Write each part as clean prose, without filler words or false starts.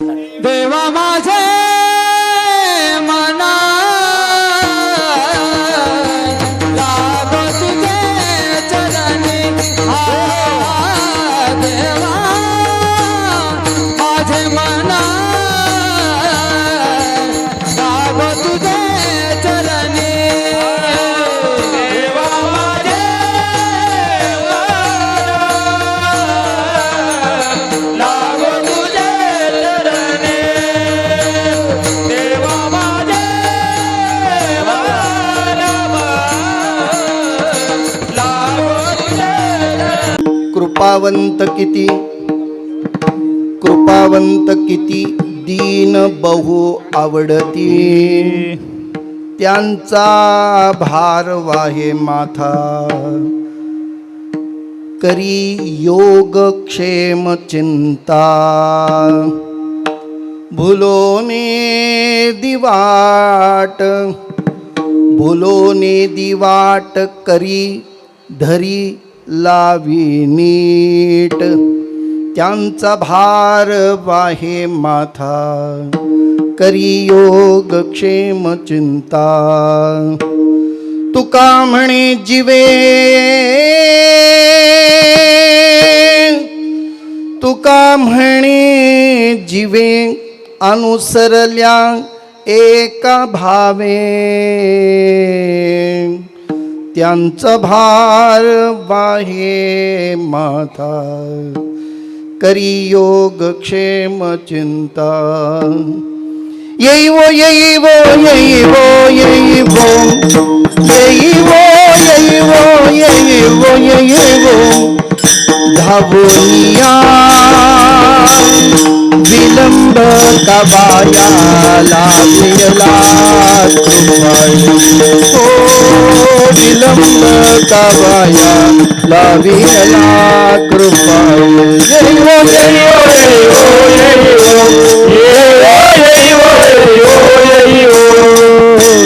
देवा माझे मना लागो तुझे चरणी देवा माझे मना लागो तुझे चरणी देवा माझे लागो तुझे चरणी देवा माझे लागो तुझे कृपावंत किती दीन बहु आवडती त्यांचा भार वाहे माथा करी योग क्षेम चिंता भुलोने दिवाट करी धरी लावी नीट त्यांचा भार वाहे माथा करी योग क्षेम चिंता तुका म्हणे जीवे अनुसरल्या एका भावे त्यांचा भार वाहे माथा करी योग क्षेम चिंता येईवो येईवो येईवो येईवो येईवो येईवो येईवो येईवो धावूनिया विलंब कबाया लागलेला कृपाळू हो विलंब कबाया लाविला कृपाळू येईवो येईवो येईवो येईवो येईवो येईवो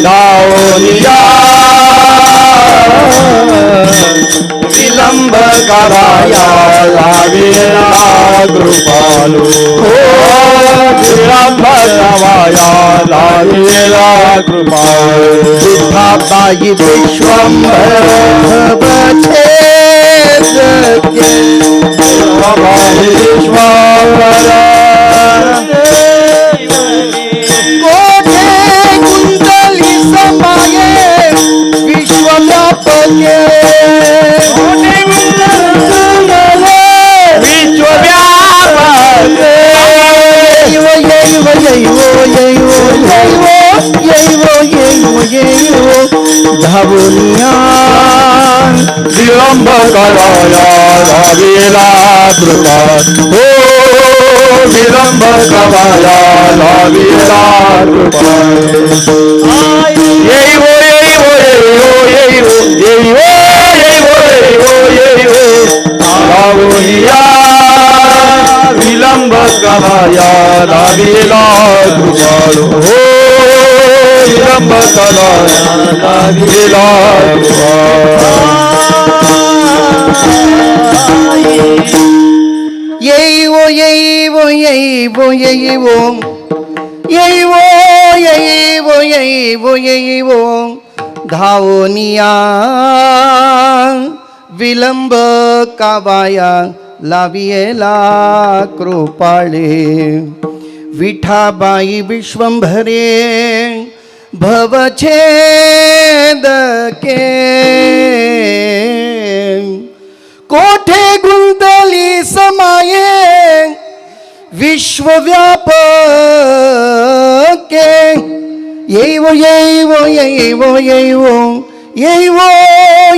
धावूनिया विलंब कराया लावेला कृपालू हो विलंब कराया लावेला कृपालू विठाबाई विश्वंभर भवछेदके विश्वंभर कोठे कुंडली समाये विश्वव्यापके धावूनिया विलंब कराया लावेला कृपा हो विलंब कराया लावेला कृपा येईवो येईवो येईवो येईवो येईवो येईवो येईवो धावूनिया विलंब कराया लावेला कृपाळू हो विलंब कराया लावेला येईवो येईवो येईवो येईवो येईवो येईवो येईवो येईवो धावूनिया विलंब कावाया लावियेला कृपाळे विठाबाई विश्वंभरे भवछेदके कोठे गुंतली समाये विश्वव्यापके येईवो येईवो येईवो येईवो येईवो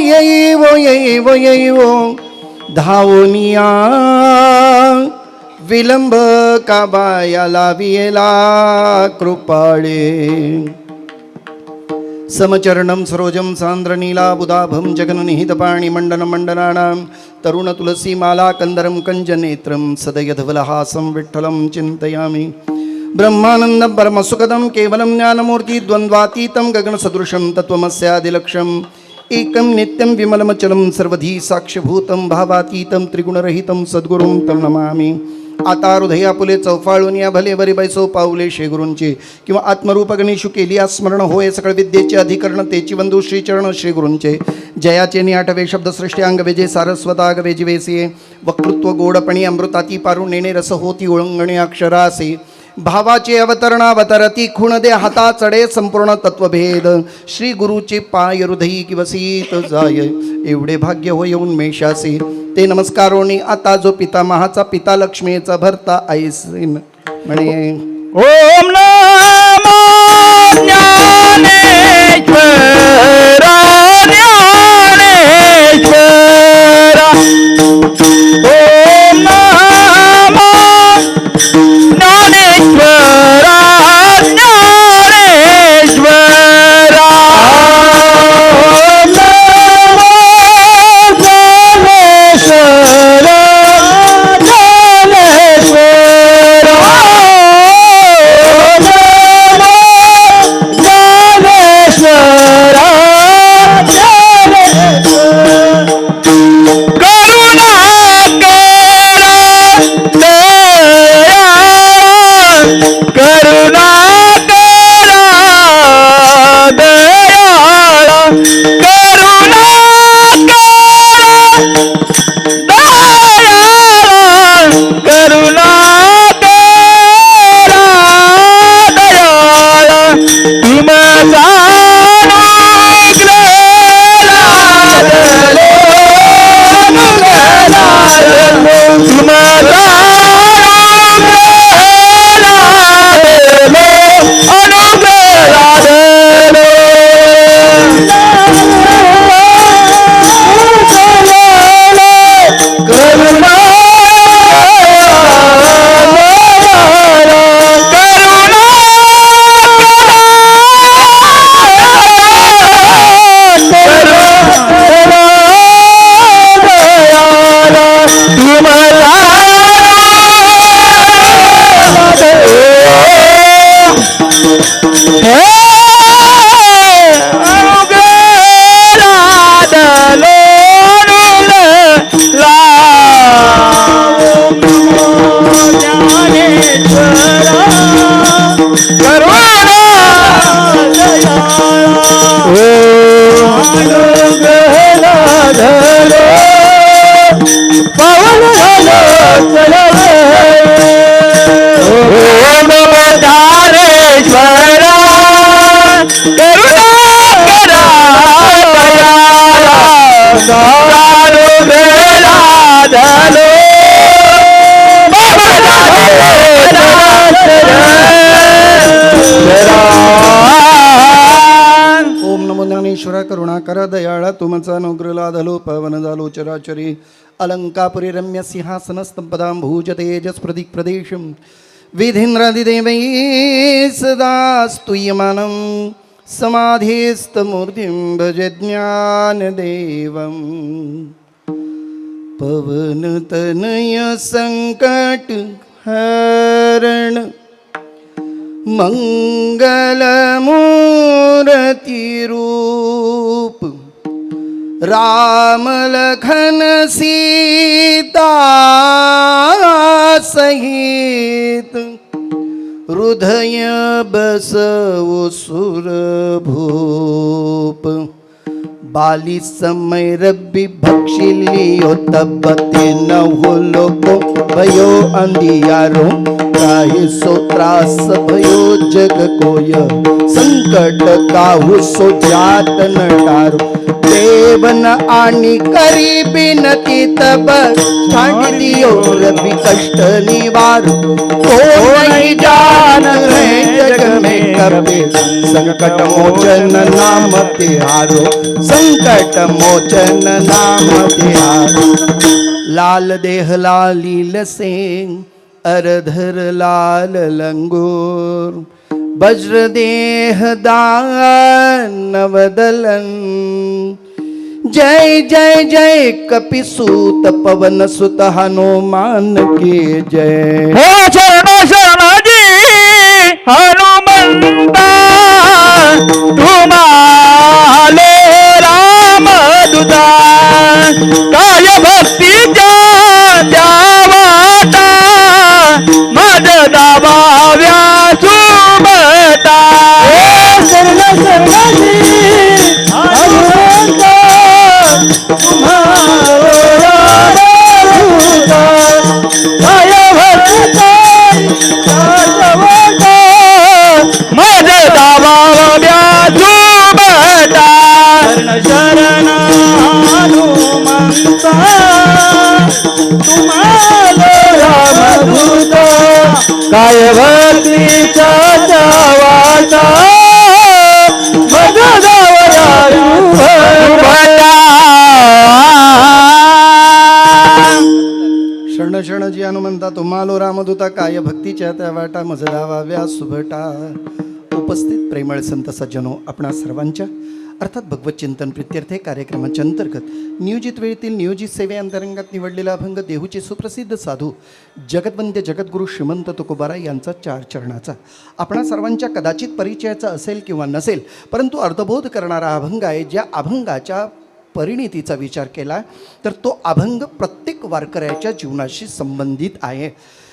येईवो येईवो येईवो धावूनिया विलंब काबाया लावियेला कृपाळे समचरणं सरोजं सान्द्रनीलाबुधाभं जगन्निहितपाणिमण्डनं मण्डनानां तरुणतुलसीमाला कन्दरं कञ्जनेत्रं सदयधवलहासं विठ्ठलं चिन्तयामि ब्रह्मानन्दं परमसुखदं केवलं ज्ञानमूर्ति द्वन्द्वातीतं गगनसदृशं तत्त्वमस्यादिलक्ष्यम् एकं नित्यं विमलमचलं सर्वधी साक्ष्यभूतं भावातीतं त्रिगुणरहितं सद्गुरुं तं नमामि आता हृदया फुले चौफाळून या भले बरी बैसो पाऊले श्री गुरूंची किंवा आत्मरूप गणेशू केली स्मरण होय सकळ विद्येचे अधिकरण तेची बंधू श्रीचरण श्री गुरूंचे जयाचे निआठवे शब्दसृष्टी अंग वेजे सारस्वता गवेजी वेसिये वक्तृत्व गोडपणी अमृताती पारू नेणे रस होती ओळंगणे अक्षरासी भावाचे अवतरणावतरती खुण दे हाता चढे संपूर्ण तत्वभेद श्री गुरुचे पाय हृदयी किवसीत जाय एवढे भाग्य हो येऊन मेषासी ते नमस्कारोनी आता जो पिता महाचा पिता लक्ष्मीचा भरता ऐसीन म्हणे ओम नमो ज्ञानेश्वरा ज्ञानेश्वरा ओम नमो ज्ञानेश्वरा ज्ञानेश्वरा ओम नमो ज्ञानेश्वरा ज्ञानेश्वरा करुणाकर दयाळा तुमचा अनुग्रह लाधलो पवन झालो चराचरी अलंकापुरी रम्य सिंहासन स्तंपदां भूज तेजस प्रदिक प्रदेशम विधीन्द्रादिदेवै सदा स्तूयमानं समाधिस्तमूर्तिं भज ज्ञानदेवं पवनतनय संकट हरण मंगलमूर्ति रूप राम लखन सीता सहित हृदय बसवो सुरभूप बाली समय रब्बी भक्षिलियो तब ते न हो लोको भयो अंधियारो काहे सो त्रास भयो जग कोय संकट काहू सो जात न टारो देवन आनी करी बिनती तब छांट दियो रबी कष्ट निवारो को नहीं जान है जग में कबे संकट मोचन नाम तिहारो संकट मोचन नाम तिहारो लाल देह लालील सिंह अरधर लाल लंगूर वज्र देह दानवदलन जय जय जय कपिसूत पवन सुत हनुमान के जय हो शरण शरणाजी हनुमंता तुम्हाले राम दुता काय भक्तीच्या द्यावाता काय भक्तीच्या वाटा शरण शरण जी हनुमंता तुम्हालो रामदूता काय भक्तीच्या त्या वाटा मज धावाव्या सुभटा. उपस्थित प्रेमळ संत सज्जनो, आपणा सर्वांच्या अर्थात भगवत चिंतन प्रित्यर्थ कार्यक्रमाच्या अंतर्गत नियोजित वेळेतील नियोजित सेवेअंतर्गत निवडलेला अभंग देहूचे सुप्रसिद्ध साधू जगतवंद्य जगद्गुरू श्रीमंत तुकोबाराय यांचा 4 चरणाचा आपणा सर्वांच्या कदाचित परिचयाचा असेल किंवा नसेल, परंतु अर्थबोध करणारा अभंग आहे. ज्या अभंगाच्या परिणितीचा विचार केला तर तो अभंग प्रत्येक वारकऱ्याच्या जीवनाशी संबंधित आहे.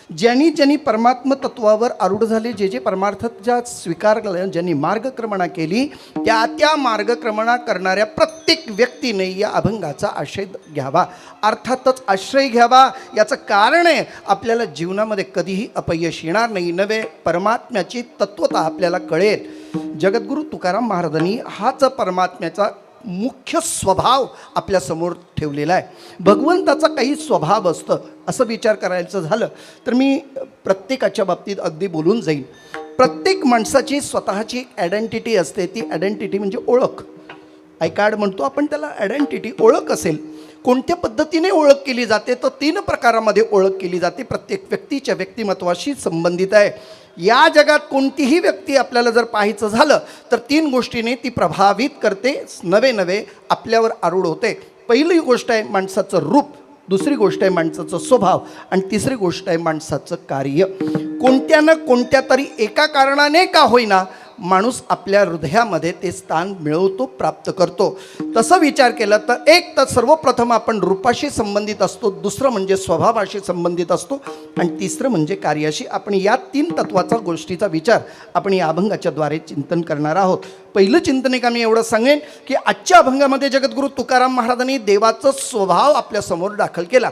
ज्यांनी परमात्म तत्वावर आरूढ झाले, जे परमार्थाचा स्वीकार केला, ज्यांनी मार्गक्रमणा केली, त्या मार्गक्रमणा करणाऱ्या प्रत्येक व्यक्तीने या अभंगाचा आश्रय घ्यावा. अर्थातच आश्रय घ्यावा. याचं कारण आहे आपल्याला जीवनामध्ये कधीही अपयश येणार नाही. नव्हे, परमात्म्याची तत्वता आपल्याला कळेल. जगद्गुरू तुकाराम महाराजांनी हाच परमात्म्याचा मुख्य स्वभाव आपल्यासमोर ठेवलेला आहे. भगवंताचा काही स्वभाव असतं असं विचार करायचं झालं तर मी प्रत्येकाच्या बाबतीत अगदी बोलून जाईन. प्रत्येक माणसाची स्वतःची आयडेंटिटी असते. ती आयडेंटिटी म्हणजे ओळख. आय कार्ड म्हणतो आपण त्याला. आयडेंटिटी ओळख असेल. कोणत्या पद्धतीने ओळख केली जाते तर 3 प्रकारामध्ये ओळख केली जाते. प्रत्येक व्यक्तीच्या व्यक्तिमत्वाशी संबंधित आहे. या जगात कोणतीही व्यक्ती आपल्याला जर पाहायचं झालं तर 3 गोष्टीने ती प्रभावित करते, नवे आपल्यावर आरूढ होते. पहिली गोष्ट आहे माणसाचं रूप, दुसरी गोष्ट आहे माणसाचा स्वभाव आणि तिसरी गोष्ट आहे माणसाचं कार्य. कोणत्या ना कोणत्या तरी एका कारणाने का होईना माणूस आपल्या हृदयामध्ये ते स्थान मिळवतो, प्राप्त करतो. तसं विचार केला तर एक तर सर्वप्रथम आपण रूपाशी संबंधित असतो, दुसरं म्हणजे स्वभावाशी संबंधित असतो आणि तिसरं म्हणजे कार्याशी. आपण या 3 तत्वाचा गोष्टीचा विचार आपण या अभंगाच्या द्वारे चिंतन करणार आहोत. पहिलं चिंतन का मी एवढं सांगेन की आजच्या अभंगामध्ये जगद्गुरू तुकाराम महाराजांनी देवाचा स्वभाव आपल्यासमोर दाखल केला.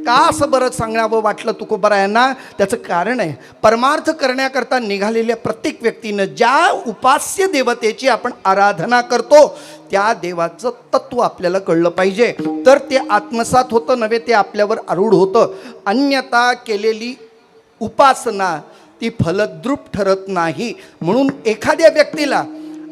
का असं बरं सांगावं वाटलं तुकोबारायांना? त्याचं कारण आहे, परमार्थ करण्याकरता निघालेल्या प्रत्येक व्यक्तीनं ज्या उपास्य देवतेची आपण आराधना करतो त्या देवाचं तत्व आपल्याला कळलं पाहिजे, तर ते आत्मसात होतं, नव्हे ते आपल्यावर आरूढ होतं. अन्यथा केलेली उपासना ती फलद्रूप ठरत नाही. म्हणून एखाद्या व्यक्तीला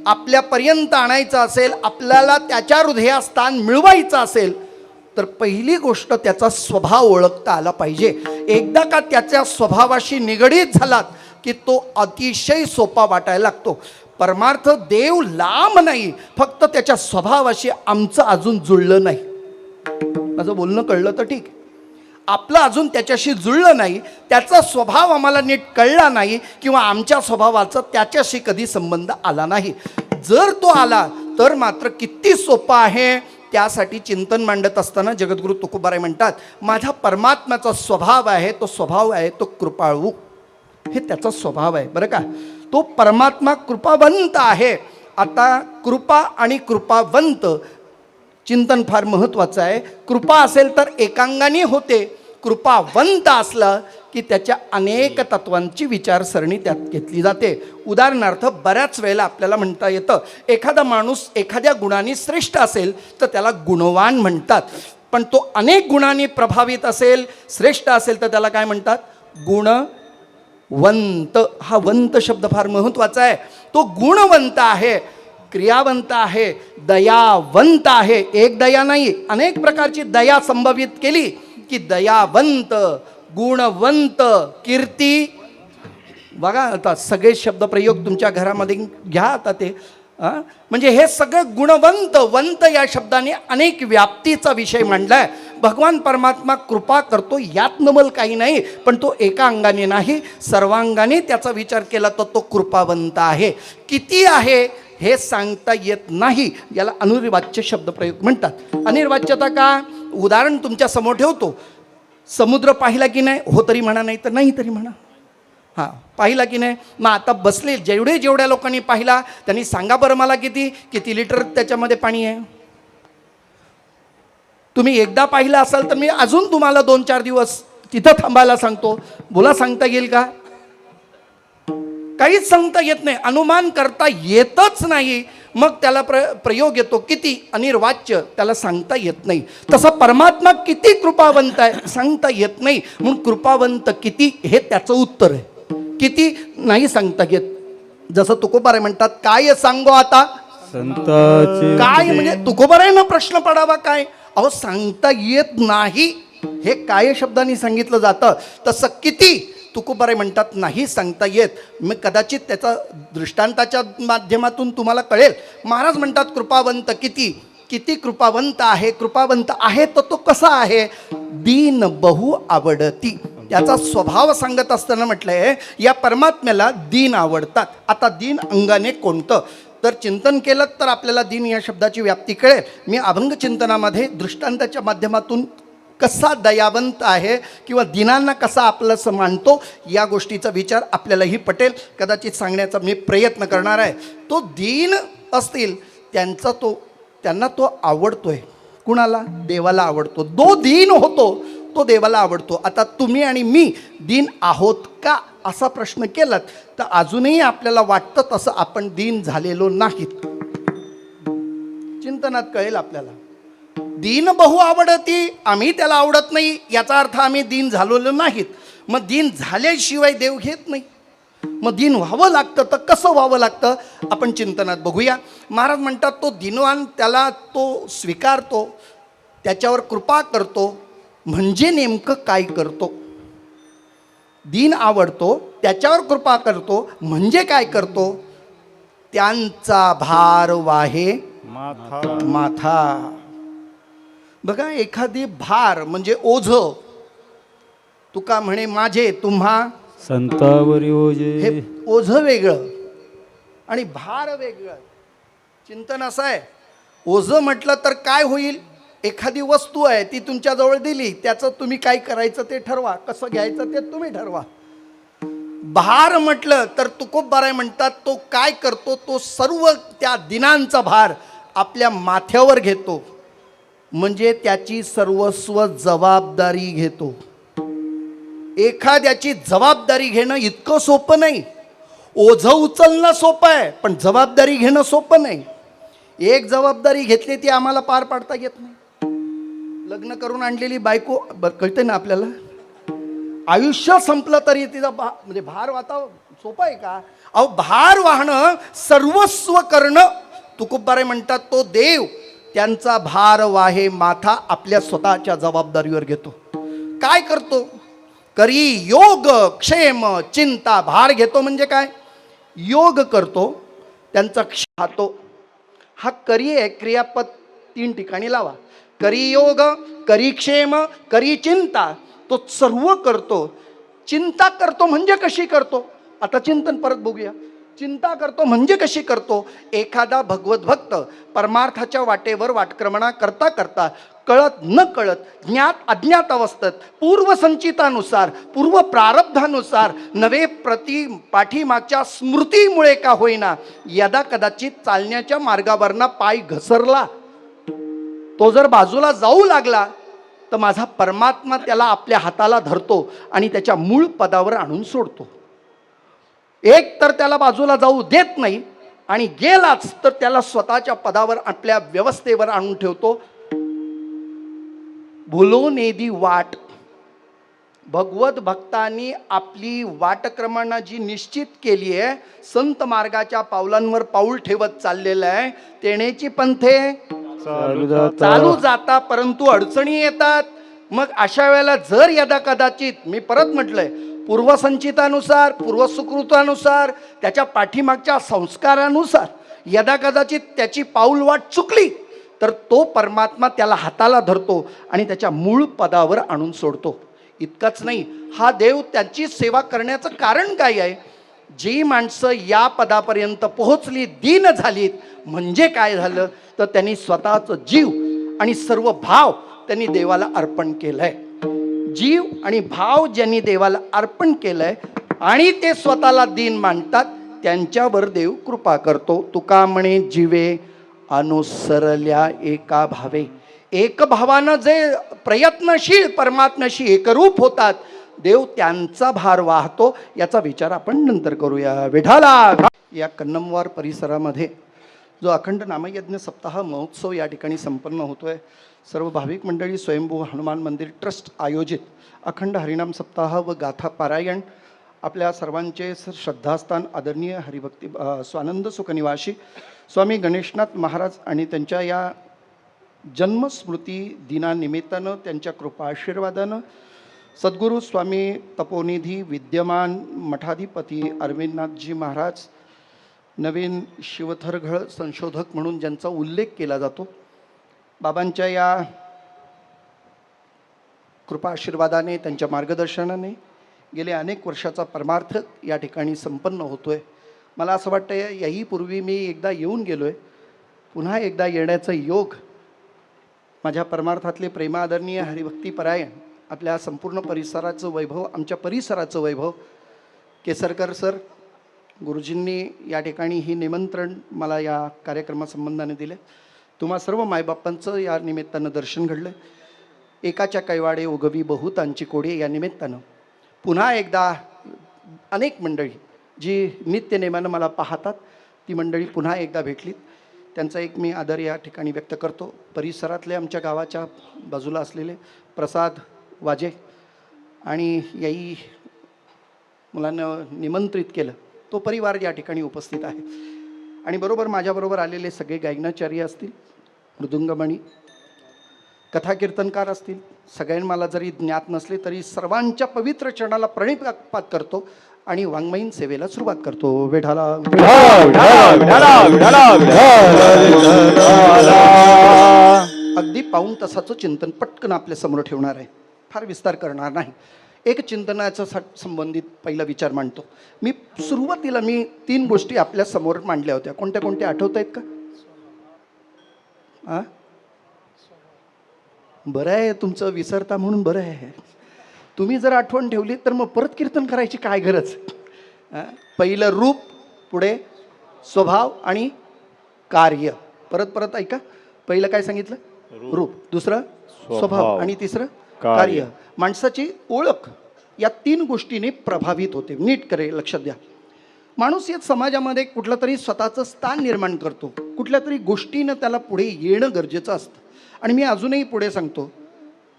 आपल्यापर्यंत आणायचं असेल, आपल्याला त्याच्या हृदयात स्थान मिळवायचं असेल तर पहिली गोष्ट त्याचा स्वभाव ओळखता आला पाहिजे. एकदा का त्याच्या स्वभावाशी निगडीत झालात की तो अतिशय सोपा वाटायला लागतो. परमार्थ देव लांब नाही, फक्त त्याच्या स्वभावाशी आमचं अजून जुळलं नाही. माझं बोलणं कळलं तर ठीक. आपलं अजून त्याच्याशी जुळलं नाही, त्याचा स्वभाव आम्हाला नीट कळला नाही किंवा आमच्या स्वभावाचा त्याच्याशी कधी संबंध आला नाही. जर तो आला तर मात्र किती सोपं आहे. त्यासाठी चिंतन मांडत असताना जगद्गुरू तुकोबाराय म्हणतात, माझा परमात्म्याचा स्वभाव आहे, तो स्वभाव आहे तो कृपाळू. हे त्याचा स्वभाव आहे बरं का. तो परमात्मा कृपावंत आहे. आता कृपा आणि कृपावंत चिंतन फार महत्त्वाचं आहे. कृपा असेल तर एकांगाने होते, कृपावंत असलं की त्याच्या अनेक तत्वांची विचारसरणी त्यात घेतली जाते. उदाहरणार्थ बऱ्याच वेळेला आपल्याला म्हणता येतं एखादा माणूस एखाद्या गुणाने श्रेष्ठ असेल तर त्याला गुणवान म्हणतात, पण तो अनेक गुणांनी प्रभावित असेल, श्रेष्ठ असेल तर त्याला काय म्हणतात? गुणवंत. हा वंत शब्द फार महत्त्वाचा आहे. तो गुणवंत आहे, क्रियावंत आहे, दयावंत आहे. एक दया नाही, अनेक प्रकारची दया संभवित केली की दयावंत, गुणवंत, कीर्ती. बघा आता सगळे शब्दप्रयोग तुमच्या घरामध्ये घ्या आता ते. म्हणजे हे सगळं गुणवंत, वंत या शब्दाने अनेक व्याप्तीचा विषय मांडलाय. भगवान परमात्मा कृपा करतो यात नवल काही नाही, पण तो एका अंगाने नाही सर्वांगाने त्याचा विचार केला तर तो कृपावंत आहे. किती आहे हे सांगता येत नाही. याला अनिर्वाच्य शब्दप्रयोग म्हणतात. अनिर्वाच्यता का? उदाहरण तुमच्या समोर ठेवतो. समुद्र पाहिला की नाही? हो तरी म्हणा, नाही तर नाही तरी म्हणा. हां, पाहिला की नाही? मग आता बसले जेवढ्या लोकांनी पाहिला त्यांनी सांगा बरं मला किती लिटर त्याच्यामध्ये पाणी आहे. तुम्ही एकदा पाहिलं असाल तर मी अजून तुम्हाला 2-4 दिवस तिथं थांबायला सांगतो. बोला, सांगता येईल का? काहीच सांगता येत नाही, अनुमान करता येतच नाही. मग त्याला प्रयोग येतो किती अनिर्वाच्य, त्याला सांगता येत नाही. तसा परमात्मा किती कृपावंत आहे सांगता येत नाही. म्हणून कृपावंत किती हे त्याचं उत्तर आहे. किती नाही सांगता येत. जसं तुकोबाराय म्हणतात, काय सांगो आता संताचे काय, म्हणजे तुकोबारायांना प्रश्न पडावा काय, अहो सांगता येत नाही हे काय शब्दांनी सांगितलं जातं. तसं किती तुकोबाराय म्हणतात नाही सांगता येत. मग कदाचित त्याचा दृष्टांताच्या माध्यमातून तुम्हाला कळेल. महाराज म्हणतात कृपावंत किती, किती कृपावंत आहे. कृपावंत आहे तर तो कसा आहे, दीन बहु आवडती. त्याचा स्वभाव सांगत असताना म्हटलंय या परमात्म्याला दीन आवडतात. आता दीन अंगाने कोणतं, तर चिंतन केलं तर आपल्याला दीन या शब्दाची व्याप्ती कळेल. मी अभंग चिंतनामध्ये दृष्टांताच्या माध्यमातून कसा दयावंत आहे किंवा दिनांना कसा आपलंसं मानतो या गोष्टीचा विचार आपल्यालाही पटेल. कदाचित सांगण्याचा मी प्रयत्न करणार आहे. तो दीन असतील त्यांना तो आवडतोय. कुणाला, देवाला आवडतो. जो दीन होतो तो देवाला आवडतो. आता तुम्ही आणि मी दीन आहोत का असा प्रश्न केलात तर अजूनही आपल्याला वाटतं तसं आपण दीन झालेलो नाहीत. चिंतनात कळेल आपल्याला. दीन बहु आवडती, आम्ही त्याला आवडत नाही याचा अर्थ आम्ही दीन झालेलो नाहीत. मग दीन झाल्याशिवाय देव घेत नाही. मग दीन व्हावं लागतं तर कसं व्हावं लागतं आपण चिंतनात बघूया. महाराज म्हणतात तो दीनवान त्याला तो स्वीकारतो, त्याच्यावर कृपा करतो. म्हणजे नेमकं काय करतो, दीन आवडतो त्याच्यावर कृपा करतो म्हणजे काय करतो, त्यांचा भार वाहे माथा. बघा एखादी भार म्हणजे ओझ, तुका म्हणे माझे तुम्हा संतावरी ओझे. हे ओझ वेगळं आणि भार वेगळं. चिंतन असं आहे, ओझ म्हटलं तर काय होईल, एखादी वस्तू आहे ती तुमच्याजवळ दिली, त्याचं तुम्ही काय करायचं ते ठरवा, कसं घ्यायचं ते तुम्ही ठरवा. भार म्हटलं तर तुकोबाराय म्हणतात तो काय करतो, तो सर्व त्या दिनांचा भार आपल्या माथ्यावर घेतो. म्हणजे त्याची सर्वस्व जबाबदारी घेतो. एखाद्याची जबाबदारी घेणं इतकं सोपं नाही. ओझं उचलणं सोपं आहे पण जबाबदारी घेणं सोपं नाही. एक जबाबदारी घेतली ती आम्हाला पार पाडता येत नाही. लग्न करून आणलेली बायको, कळते ना आपल्याला, आयुष्य संपलं तरी तिचा म्हणजे भार वाहता सोपं आहे का. अहो भार वाहणं, सर्वस्व करणं. तुकोबाराय म्हणतात तो देव त्यांचा भार वाहे माथा आपल्या स्वतःच्या जबाबदारीवर घेतो. काय करतो, करी योग क्षेम चिंता. भार घेतो म्हणजे काय, योग करतो, त्यांचा खातो. हा करी आहे, क्रियापद 3 ठिकाणी लावा. करी योग, करी क्षेम, करी चिंता. तो सर्व करतो. चिंता करतो म्हणजे कशी करतो, आता चिंतन परत बघूया. चिंता करतो म्हणजे कशी करतो. एखादा भगवत भक्त परमार्थाच्या वाटेवर वाटक्रमणा करता करता कळत न कळत, ज्ञात अज्ञात अवस्थेत, पूर्वसंचितानुसार, पूर्व प्रारब्धानुसार, नवे पाठीमागच्या स्मृतीमुळे का होईना, यदा कदाचित चालण्याच्या मार्गावरना पाय घसरला, तो जर बाजूला जाऊ लागला तर माझा परमात्मा त्याला आपल्या हाताला धरतो आणि त्याच्या मूळ पदावर आणून सोडतो. एक तर त्याला बाजूला जाऊ देत नाही आणि गेलाच तर त्याला स्वतःच्या पदावर, आपल्या व्यवस्थेवर आणून ठेवतो. भुलो नेदी वाट. भगवत भक्तांनी आपली वाटक्रमणा जी निश्चित केली आहे, संत मार्गाच्या पावलांवर पाऊल ठेवत चाललेलं आहे, तेणेची पंथे चालू जाता परंतु अडचणी येतात. मग अशा वेळेला जर यदा कदाचित, मी परत म्हटलंय, पूर्वसंचितानुसार, पूर्वसुकृतानुसार, त्याच्या पाठीमागच्या संस्कारानुसार यदा कदाचित त्याची पाऊलवाट चुकली तर तो परमात्मा त्याला हाताला धरतो आणि त्याच्या मूळ पदावर आणून सोडतो. इतकंच नाही, हा देव त्याची सेवा करण्याचं कारण काय आहे. जी माणसं या पदापर्यंत पोहोचली, दीन झालीत, म्हणजे काय झालं तर त्यांनी स्वतःचं जीव आणि सर्व भाव त्यांनी देवाला अर्पण केलंय. जीव आणि भाव ज्यांनी देवाला अर्पण केलंय आणि ते स्वतःला दीन मानतात, त्यांच्यावर देव कृपा करतो. तुका म्हणे जीवे अनुसरल्या एका भावे. एक भावानं जे प्रयत्नशील परमात्म्याशी एकरूप होतात, देव त्यांचा भार वाहतो. याचा विचार आपण नंतर करूया. विठाला. या कन्नमवार परिसरामध्ये जो अखंड नामयज्ञ सप्ताह महोत्सव या ठिकाणी संपन्न होतोय, सर्व भाविक मंडळी स्वयंभू हनुमान मंदिर ट्रस्ट आयोजित अखंड हरिनाम सप्ताह व गाथा पारायण आपल्या सर्वांचे श्रद्धास्थान आदरणीय हरिभक्ती स्वानंद सुखनिवासी स्वामी गणेशनाथ महाराज आणि त्यांच्या या जन्मस्मृती दिनानिमित्तानं त्यांच्या कृपा आशीर्वादानं सद्गुरू स्वामी तपोनिधी विद्यमान मठाधिपती अरविंदनाथजी महाराज नवीन शिवथरघळ संशोधक म्हणून ज्यांचा उल्लेख केला जातो, बाबांच्या या कृपा आशीर्वादाने त्यांच्या मार्गदर्शनाने गेले अनेक वर्षाचा परमार्थ या ठिकाणी संपन्न होतो आहे. मला असं वाटतं याही पूर्वी मी एकदा येऊन गेलो आहे, पुन्हा एकदा येण्याचा योग माझ्या परमार्थातले प्रेमादरणीय हरिभक्तीपरायण आपल्या संपूर्ण परिसराचं वैभव, आमच्या परिसराचं वैभव केसरकर सर गुरुजींनी या ठिकाणी ही निमंत्रण मला या कार्यक्रमासंबंधाने दिले. तुम्हा सर्व मायबापांचं या निमित्तानं दर्शन घडलं. एकाच्या कैवाडे उगवी बहुतांची कोडे या निमित्तानं पुन्हा एकदा अनेक मंडळी जी नित्यनेमानं मला पाहतात ती मंडळी पुन्हा एकदा भेटलीत. त्यांचा एक मी आदर या ठिकाणी व्यक्त करतो. परिसरातले आमच्या गावाच्या बाजूला असलेले प्रसाद वाजे आणि याही मुलांना निमंत्रित केलं, तो परिवार या ठिकाणी उपस्थित आहे. आणि बरोबर माझ्याबरोबर आलेले सगळे गायनाचार्य असतील, मृदुंगमणी, कथा कीर्तनकार असतील, सगळ्यांना मला जरी ज्ञात नसले तरी सर्वांच्या पवित्र चरणाला प्रणिपात करतो आणि वाङ्मयीन सेवेला सुरुवात करतो. विठाला अगदी पाऊण तासाचं चिंतन पटकन आपल्या समोर ठेवणार आहे, फार विस्तार करणार नाही. एक चिंतनाचा संबंधित पहिला विचार मांडतो मी. सुरुवातीला मी 3 गोष्टी आपल्या समोर मांडल्या होत्या. कोणत्या कोणत्या आठवत आहेत का? बरं आहे तुमचं विसरता म्हणून बरं आहे. तुम्ही जर आठवण ठेवली तर मग परत कीर्तन करायची काय गरज. पहिलं रूप, पुढे स्वभाव आणि कार्य. परत परत ऐका. पहिलं काय सांगितलं? रूप. दुसरं स्वभाव आणि तिसरं कार्य. माणसाची ओळख या 3 गोष्टीने प्रभावित होते. नीट करे लक्षात द्या. माणूस या समाजामध्ये कुठलं तरी स्वतःचं स्थान निर्माण करतो, कुठल्या तरी गोष्टीनं त्याला पुढे येणं गरजेचं असतं. आणि मी अजूनही पुढे सांगतो,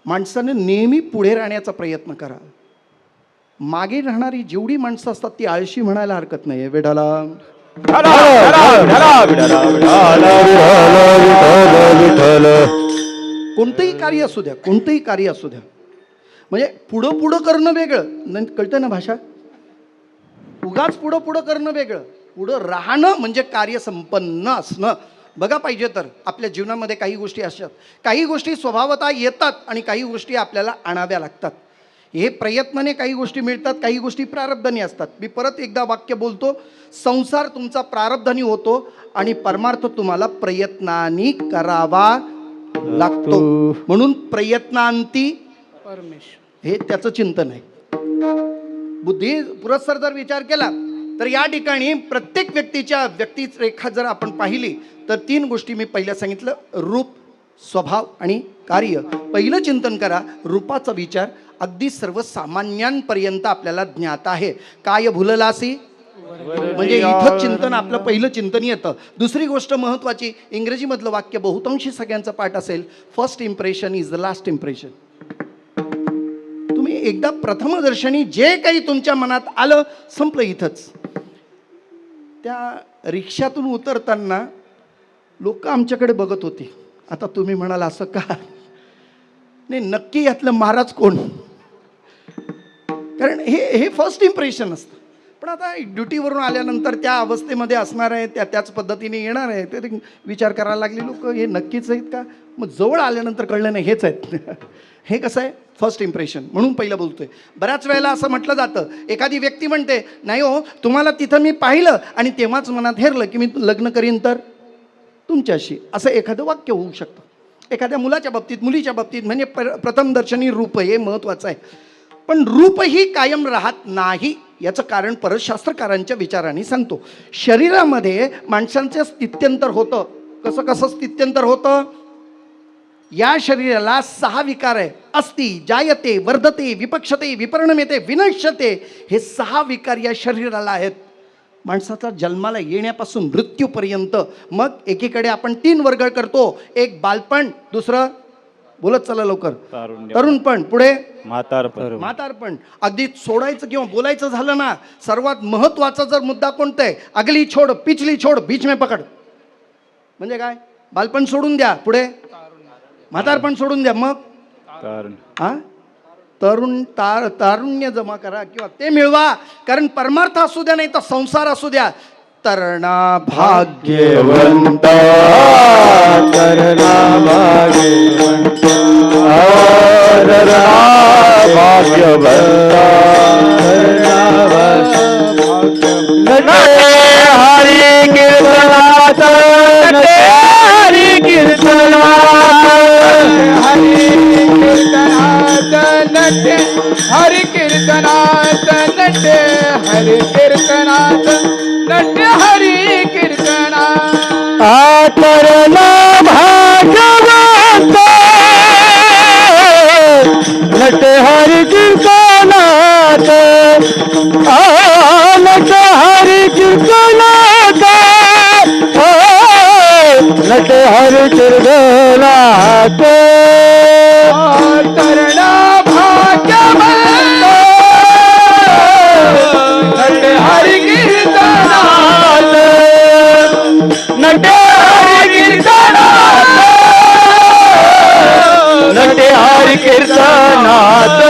माणसानं नेहमी पुढे राहण्याचा प्रयत्न करा. मागे राहणारी जेवढी माणसं असतात ती आळशी म्हणायला हरकत नाही. वेडाला कोणतंही कार्य असू द्या, कोणतंही कार्य असू द्या, म्हणजे पुढं पुढं करणं वेगळं, कळतं ना भाषा. उगाच पुढं पुढं करणं वेगळं, पुढं राहणं म्हणजे कार्य संपन्न असणं. बघा पाहिजे तर आपल्या जीवनामध्ये काही गोष्टी असतात, काही गोष्टी स्वभावतः येतात आणि काही गोष्टी आपल्याला आणाव्या लागतात. हे प्रयत्नाने काही गोष्टी मिळतात, काही गोष्टी प्रारब्धाने असतात. मी परत एकदा वाक्य बोलतो, संसार तुमचा प्रारब्धाने होतो आणि परमार्थ तुम्हाला प्रयत्नांनी करावा लागतो. म्हणून प्रयत्नांती परमेश्वर हे त्याचं चिंतन आहे. बुद्धी पुरस्सर जर विचार केला तर या ठिकाणी प्रत्येक व्यक्तीच्या व्यक्तिरेखा जर आपण पाहिली तर 3 गोष्टी मी पहिल्या सांगितलं, रूप, स्वभाव आणि कार्य. पहिलं चिंतन करा, रूपाचा विचार अगदी सर्वसामान्यांपर्यंत आपल्याला ज्ञात आहे. काय भुललासी म्हणजे इथं चिंतन आपलं पहिलं चिंतन येतं. दुसरी गोष्ट महत्त्वाची, इंग्रजीमधलं वाक्य बहुतांशी सगळ्यांचा पाठ असेल, first impression is the last impression. तुम्ही एकदा प्रथमदर्शनी जे काही तुमच्या मनात आलं संपलं इथंच. त्या रिक्षातून उतरताना लोक आमच्याकडे बघत होती. आता तुम्ही म्हणाल असं का? नाही, नक्की यातलं महाराज कोण? कारण हे फर्स्ट इम्प्रेशन असतं. पण आता ड्युटीवरून आल्यानंतर त्या अवस्थेमध्ये असणार आहे, त्याच पद्धतीने येणार आहे, ते विचार करायला लागले लोक, हे नक्कीच आहेत का? मग जवळ आल्यानंतर कळलं नाही हेच आहेत. हे कसं आहे? First impression. म्हणून पहिलं बोलतोय. बऱ्याच वेळेला असं म्हटलं जातं, एखादी व्यक्ती म्हणते, नाही हो तुम्हाला तिथं मी पाहिलं आणि तेव्हाच मनात हेरलं की मी लग्न करीन तर तुमच्याशी, असं एखादं वाक्य होऊ शकतं. एखाद्या मुलाच्या बाबतीत, मुलीच्या बाबतीत, म्हणजे प्रथम दर्शनी रूप हे महत्त्वाचं आहे. पण रूपही कायम राहत नाही. याचं कारण परत शास्त्रकारांच्या विचाराने सांगतो. शरीरामध्ये माणसांचं स्थित्यंतर होतं. कसं कसं स्थित्यंतर होतं? या शरीराला 6 विकार आहे. अस्ति, जायते, वर्धते, विपक्षते, विपरिणमते, विनश्यते. हे 6 विकार या शरीराला आहेत. माणसाचा जन्माला येण्यापासून मृत्यूपर्यंत. मग एकीकडे आपण 3 वर्ग करतो, एक बालपण, दुसरं बोलत चला लवकर. तारुण्य तरुणपण, पुढे म्हातारपण म्हातारपण. अगदी सोडायचं किंवा बोलायचं झालं ना, सर्वात महत्वाचा जर मुद्दा कोणता आहे, अगली छोड पिछली छोड बीच में पकड. म्हणजे काय, बालपण सोडून द्या, पुढे म्हातारपण सोडून द्या, मग तारुण्य हा तारुण्य जमा करा किंवा ते मिळवा. कारण परमार्थ असू द्या नाही तर संसार असू द्या, तरणा भाग्यवंत करणा भाग्यवंत भाग्यवंत हरी कीर्तनात हरी कीर्तनात हरि कीर्तनात नटे हरि कीर्तनात नटे हरि कीर्तनात करणा भाग्यवंत नट हरि कीर्तनात नट हरि कीर्तनात नट हरि कीर्तनात तरणा भाग्यवंत नटे हरि कीर्तनात नट हरि कीर्तनात नट हरि कीर्तनात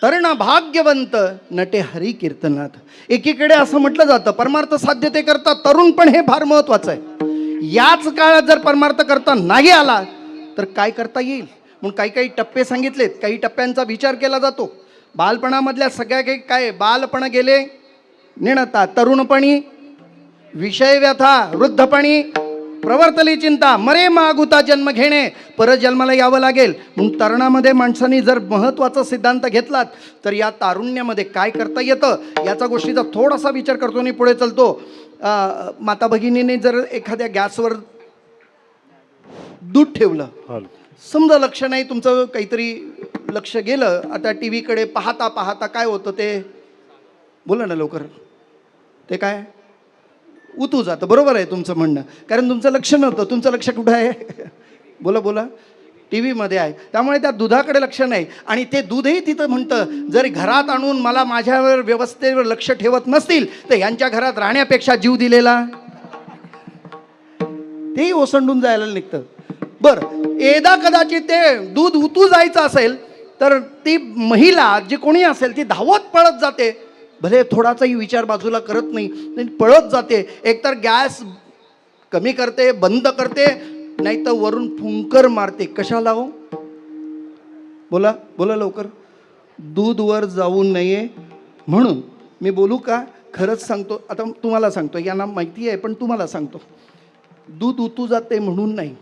तरणा भाग्यवंत नटे हरी कीर्तनात. एकीकडे असं म्हटलं जातं परमार्थ साध्य ते करता तरुणपण हे फार महत्वाचं आहे. याच काळात जर परमार्थ करता नाही आला तर काय करता येईल म्हणून काही काही टप्पे सांगितलेत. काही टप्प्यांचा विचार केला जातो. बालपणामधल्या सगळ्या काही काय, बालपण गेले निणता, तरुणपणी विषय व्यथा, वृद्धपणी प्रवर्तली चिंता, मरे मागुता जन्म घेणे, परजन्माला यावं लागेल. म्हणून तरुणामध्ये माणसांनी जर महत्त्वाचा सिद्धांत घेतलात तर या तारुण्यामध्ये काय करता येतं याचा गोष्टीचा थोडासा विचार करतो आणि पुढे चालतो. माता भगिनीने जर एखाद्या गॅसवर दूध ठेवलं, समजा लक्ष नाही तुमचं, काहीतरी लक्ष गेलं, आता टी व्हीकडे पाहता पाहता काय होतं ते बोला ना लवकर, ते काय उतू जातं. बरोबर आहे तुमचं म्हणणं, कारण तुमचं लक्ष नव्हतं. तुमचं लक्ष कुठं आहे बोला बोला, टी व्हीमध्ये आहे. त्यामुळे त्या दुधाकडे लक्ष नाही. आणि ते दूधही तिथं म्हणतं जर घरात आणून मला माझ्यावर व्यवस्थेवर लक्ष ठेवत नसतील तर यांच्या घरात राहण्यापेक्षा जीव दिलेला तेही ओसंडून जायला निघतं. बरं, एकदा कदाचित ते दूध उतू जायचं असेल तर ती महिला जी कोणी असेल ती धावत पळत जाते. भले थोडासाही विचार बाजूला करत नाही, पळत जाते. एकतर गॅस कमी करते, बंद करते, नाही तर वरून फुंकर मारते. कशाला हो बोला बोला लवकर, दूध वर जाऊ नये म्हणून. मी बोलू का, खरंच सांगतो, आता तुम्हाला सांगतो, यांना माहिती आहे पण तुम्हाला सांगतो. दूध उतू जाते म्हणून नाही.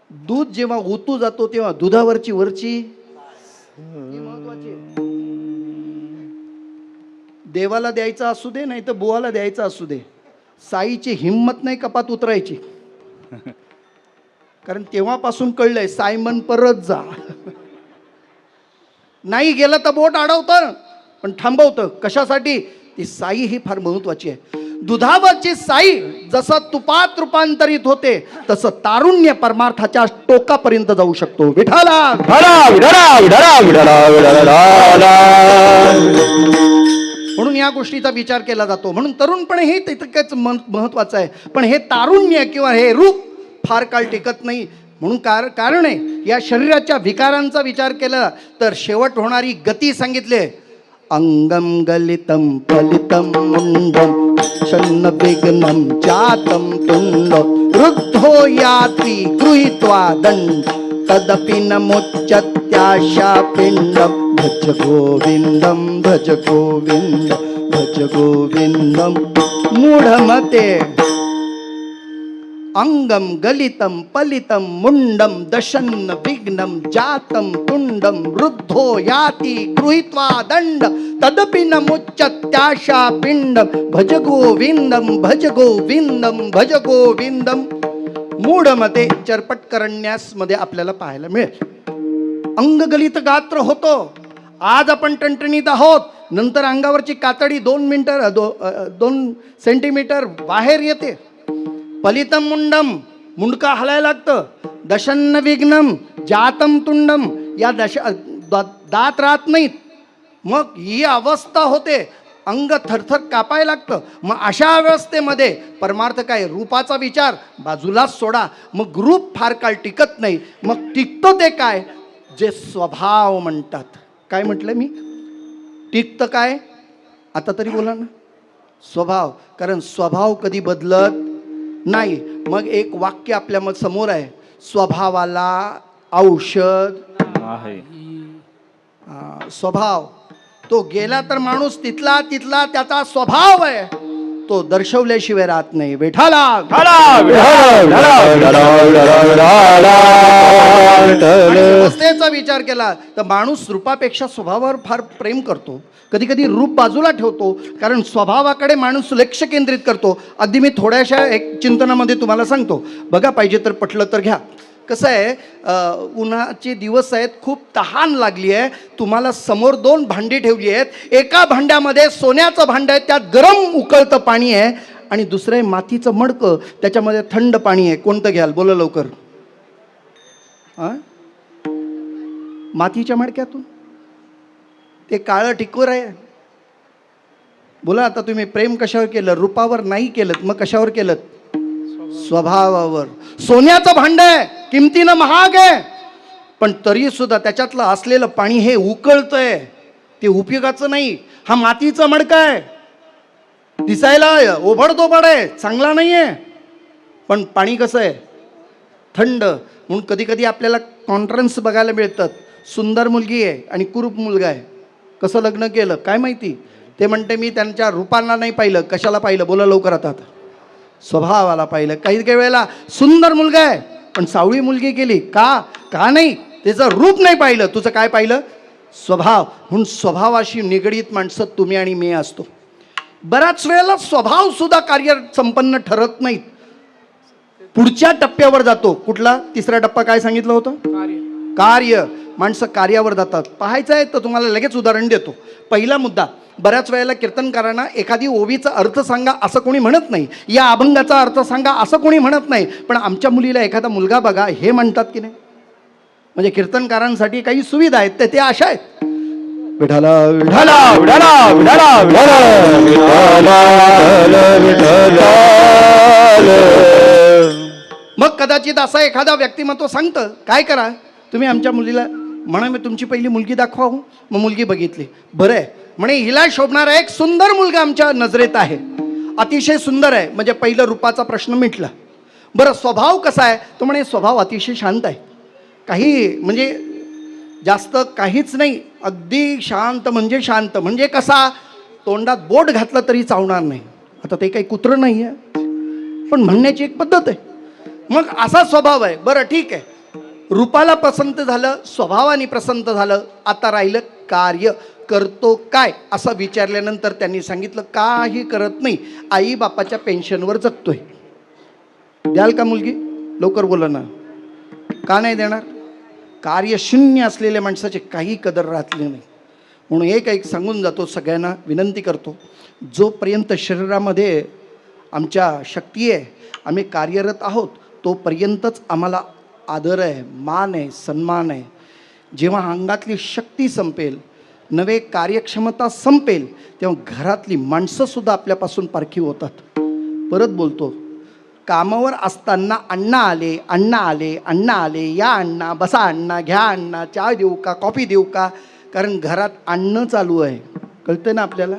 दूध जेव्हा उतू जातो तेव्हा दुधावरची वरची महत्वाची आहे. देवाला द्यायचा असू दे नाही तर बुवाला द्यायचा असू दे, साईची हिंमत नाही कपात उतरायची. कारण तेव्हापासून कळलंय सायमन परत जा. नाही गेलं तर बोट अडवतं पण थांबवतं. कशासाठी? ती साई ही फार महत्वाची आहे. दुधावरची साई जसं तुपात रूपांतरित होते तसं तारुण्य परमार्थाच्या टोकापर्यंत जाऊ शकतो. विठाला म्हणून या गोष्टीचा विचार केला जातो. म्हणून तरुणपण हे तितकंच महत्वाचं आहे. पण हे तारुण्य किंवा हे रूप फार काळ टिकत नाही. म्हणून कारण आहे या शरीराच्या विकारांचा विचार केला तर शेवट होणारी गती सांगितले. अंगम गलितम फलितम मुंडम शन्न विघ्नम जातम तुंड वृद्धो याति गृहीत्वा दंड तदपि न मुच्यत्याशा पिंडम भज गोविंदम भज गोविंद भज गोविंदम. मूढमते अंगम गलितम पलितम मुंडम दशन्न विघ्नं जातं तुंडम वृद्धो याति गृहीत्वा दंड तदपि न मुच्यत्याशा पिंडम भज गोविंदम भज गोविंदम भज गोविंदम. मूढमते चरपट करण्यास मध्ये आपल्याला पाहायला मिळेल. अंगगलित गात्र होतो. आज आपण टणटणीत आहोत, नंतर अंगावरची कातडी 2 सेंटीमीटर बाहेर येते. फलितम मुंडम, मुंडका हलायला लागतं. दशन्न विघ्नम जातम तुंडम, या दात राहत नाहीत. मग ही अवस्था होते, अंग थरथर कापायला लागतं. मग अशा अवस्थेमध्ये परमार्थ काय? रूपाचा विचार बाजूलाच सोडा. मग रूप फार काळ टिकत नाही. मग टिकतं ते काय? जे स्वभाव म्हणतात. काय म्हटलं मी? टिकतं काय? आता तरी बोला ना. स्वभाव. कारण स्वभाव कधी बदलत नाही. मग एक वाक्य आपल्या मग समोर आहे, स्वभावाला औषध आहे. स्वभाव. तो गेला तर माणूस तिथला त्याचा स्वभाव आहे, तो दर्शवल्याशिवाय राहत नाही. विठाला अवस्थेचा विचार केला तर माणूस रूपापेक्षा स्वभावावर फार प्रेम करतो. कधी कधी रूप बाजूला ठेवतो, कारण स्वभावाकडे माणूस लक्ष केंद्रित करतो. अगदी मी थोड्याशा एक चिंतनामध्ये तुम्हाला सांगतो बघा, पाहिजे तर पटलं तर घ्या. कसं आहे, उन्हाचे दिवस आहेत, खूप तहान लागली आहे. तुम्हाला समोर 2 भांडी ठेवली आहेत. एका भांड्यामध्ये सोन्याचं भांडं आहे, त्यात गरम उकळतं पाणी आहे, आणि दुसरं आहे मातीचं मडकं, त्याच्यामध्ये थंड पाणी आहे. कोणतं घ्याल? बोला लवकर. मातीच्या मडक्यातून ते काळं टिकवर आहे. बोला आता, तुम्ही प्रेम कशावर केलं? रूपावर नाही केलं, मग कशावर केलं? स्वभावावर. सोन्याचं भांड आहे, किमतीनं महाग आहे, पण तरी सुद्धा त्याच्यातलं असलेलं पाणी हे उकळतंय, ते उपयोगाचं नाही. हा मातीचा मडका आहे, दिसायला ओबडधोबड आहे, चांगला नाही आहे, पण पाणी कसं आहे? थंड. म्हणून कधी कधी आपल्याला कॉन्ट्रास्ट बघायला मिळतात. सुंदर मुलगी आहे आणि कुरूप मुलगा आहे. कसं लग्न केलं काय माहिती? ते म्हणते मी त्यांच्या रूपाला नाही पाहिलं. कशाला पाहिलं? बोला लवकर. आता स्वभावाला पाहिलं. काही काही वेळेला सुंदर मुलगा आहे पण सावळी मुलगी केली. का नाही? त्याचं रूप नाही पाहिलं, तुझं काय पाहिलं? स्वभाव. म्हणून स्वभावाशी निगडीत माणसं तुम्ही आणि मी असतो. बऱ्याच वेळेला स्वभाव सुद्धा कार्य संपन्न ठरत नाहीत. पुढच्या टप्प्यावर जातो. कुठला? तिसरा टप्पा काय सांगितलं होतं? कार्य. माणसं कार्यावर जातात. पाहायचं आहे तर तुम्हाला लगेच उदाहरण देतो. पहिला मुद्दा, बऱ्याच वेळेला कीर्तनकारांना एखादी ओवीचा अर्थ सांगा असं कोणी म्हणत नाही, या अभंगाचा अर्थ सांगा असं कोणी म्हणत नाही, पण आमच्या मुलीला एखादा मुलगा बघा हे म्हणतात की नाही. म्हणजे कीर्तनकारांसाठी काही सुविधा आहेत ते अशा आहेत. विठाला विठाला विठाला विठाला मग कदाचित असा एखादा व्यक्तिमत्व सांगतं, काय करा तुम्ही आमच्या मुलीला म्हणा, मी तुमची पहिली मुलगी दाखवा. हो, मग मुलगी बघितली, बरं आहे म्हणे, हिला शोभणारा एक सुंदर मुलगा आमच्या नजरेत आहे, अतिशय सुंदर आहे. म्हणजे पहिलं रूपाचा प्रश्न मिटला. बरं, स्वभाव कसा आहे? तो म्हणे स्वभाव अतिशय शांत आहे, काही म्हणजे जास्त काहीच नाही, अगदी शांत. म्हणजे शांत म्हणजे कसा? तोंडात बोट घातलं तरी चावणार नाही. आता ते काही कुत्रं नाही आहे, पण म्हणण्याची एक पद्धत आहे. मग असा स्वभाव आहे. बरं ठीक आहे, रूपाला पसंत झालं, स्वभावाने पसंत झालं. आता राहिलं कार्य. करतो काय असं विचारल्यानंतर त्यांनी सांगितलं काही करत नाही, आई बापाच्या पेन्शनवर जगतोय. द्याल का मुलगी? लवकर बोला ना. का नाही देणार? कार्यशून्य असलेल्या माणसाचे काही कदर राहतले नाही. म्हणून एक सांगून जातो, सगळ्यांना विनंती करतो, जोपर्यंत शरीरामध्ये आमच्या शक्ती आहे, आम्ही कार्यरत आहोत, तोपर्यंतच आम्हाला आदर आहे, मान आहे, सन्मान आहे. जेव्हा अंगातली शक्ती संपेल, नवे कार्यक्षमता संपेल, तेव्हा घरातली माणसंसुद्धा आपल्यापासून पारखी होतात. परत बोलतो, कामावर असताना अण्णा आले, अण्णा आले, अण्णा आले, या अण्णा, बसा अण्णा, घ्या अण्णा, चहा देऊ का, कॉफी देऊ का? कारण घरात अन्न चालू आहे. कळतं ना आपल्याला?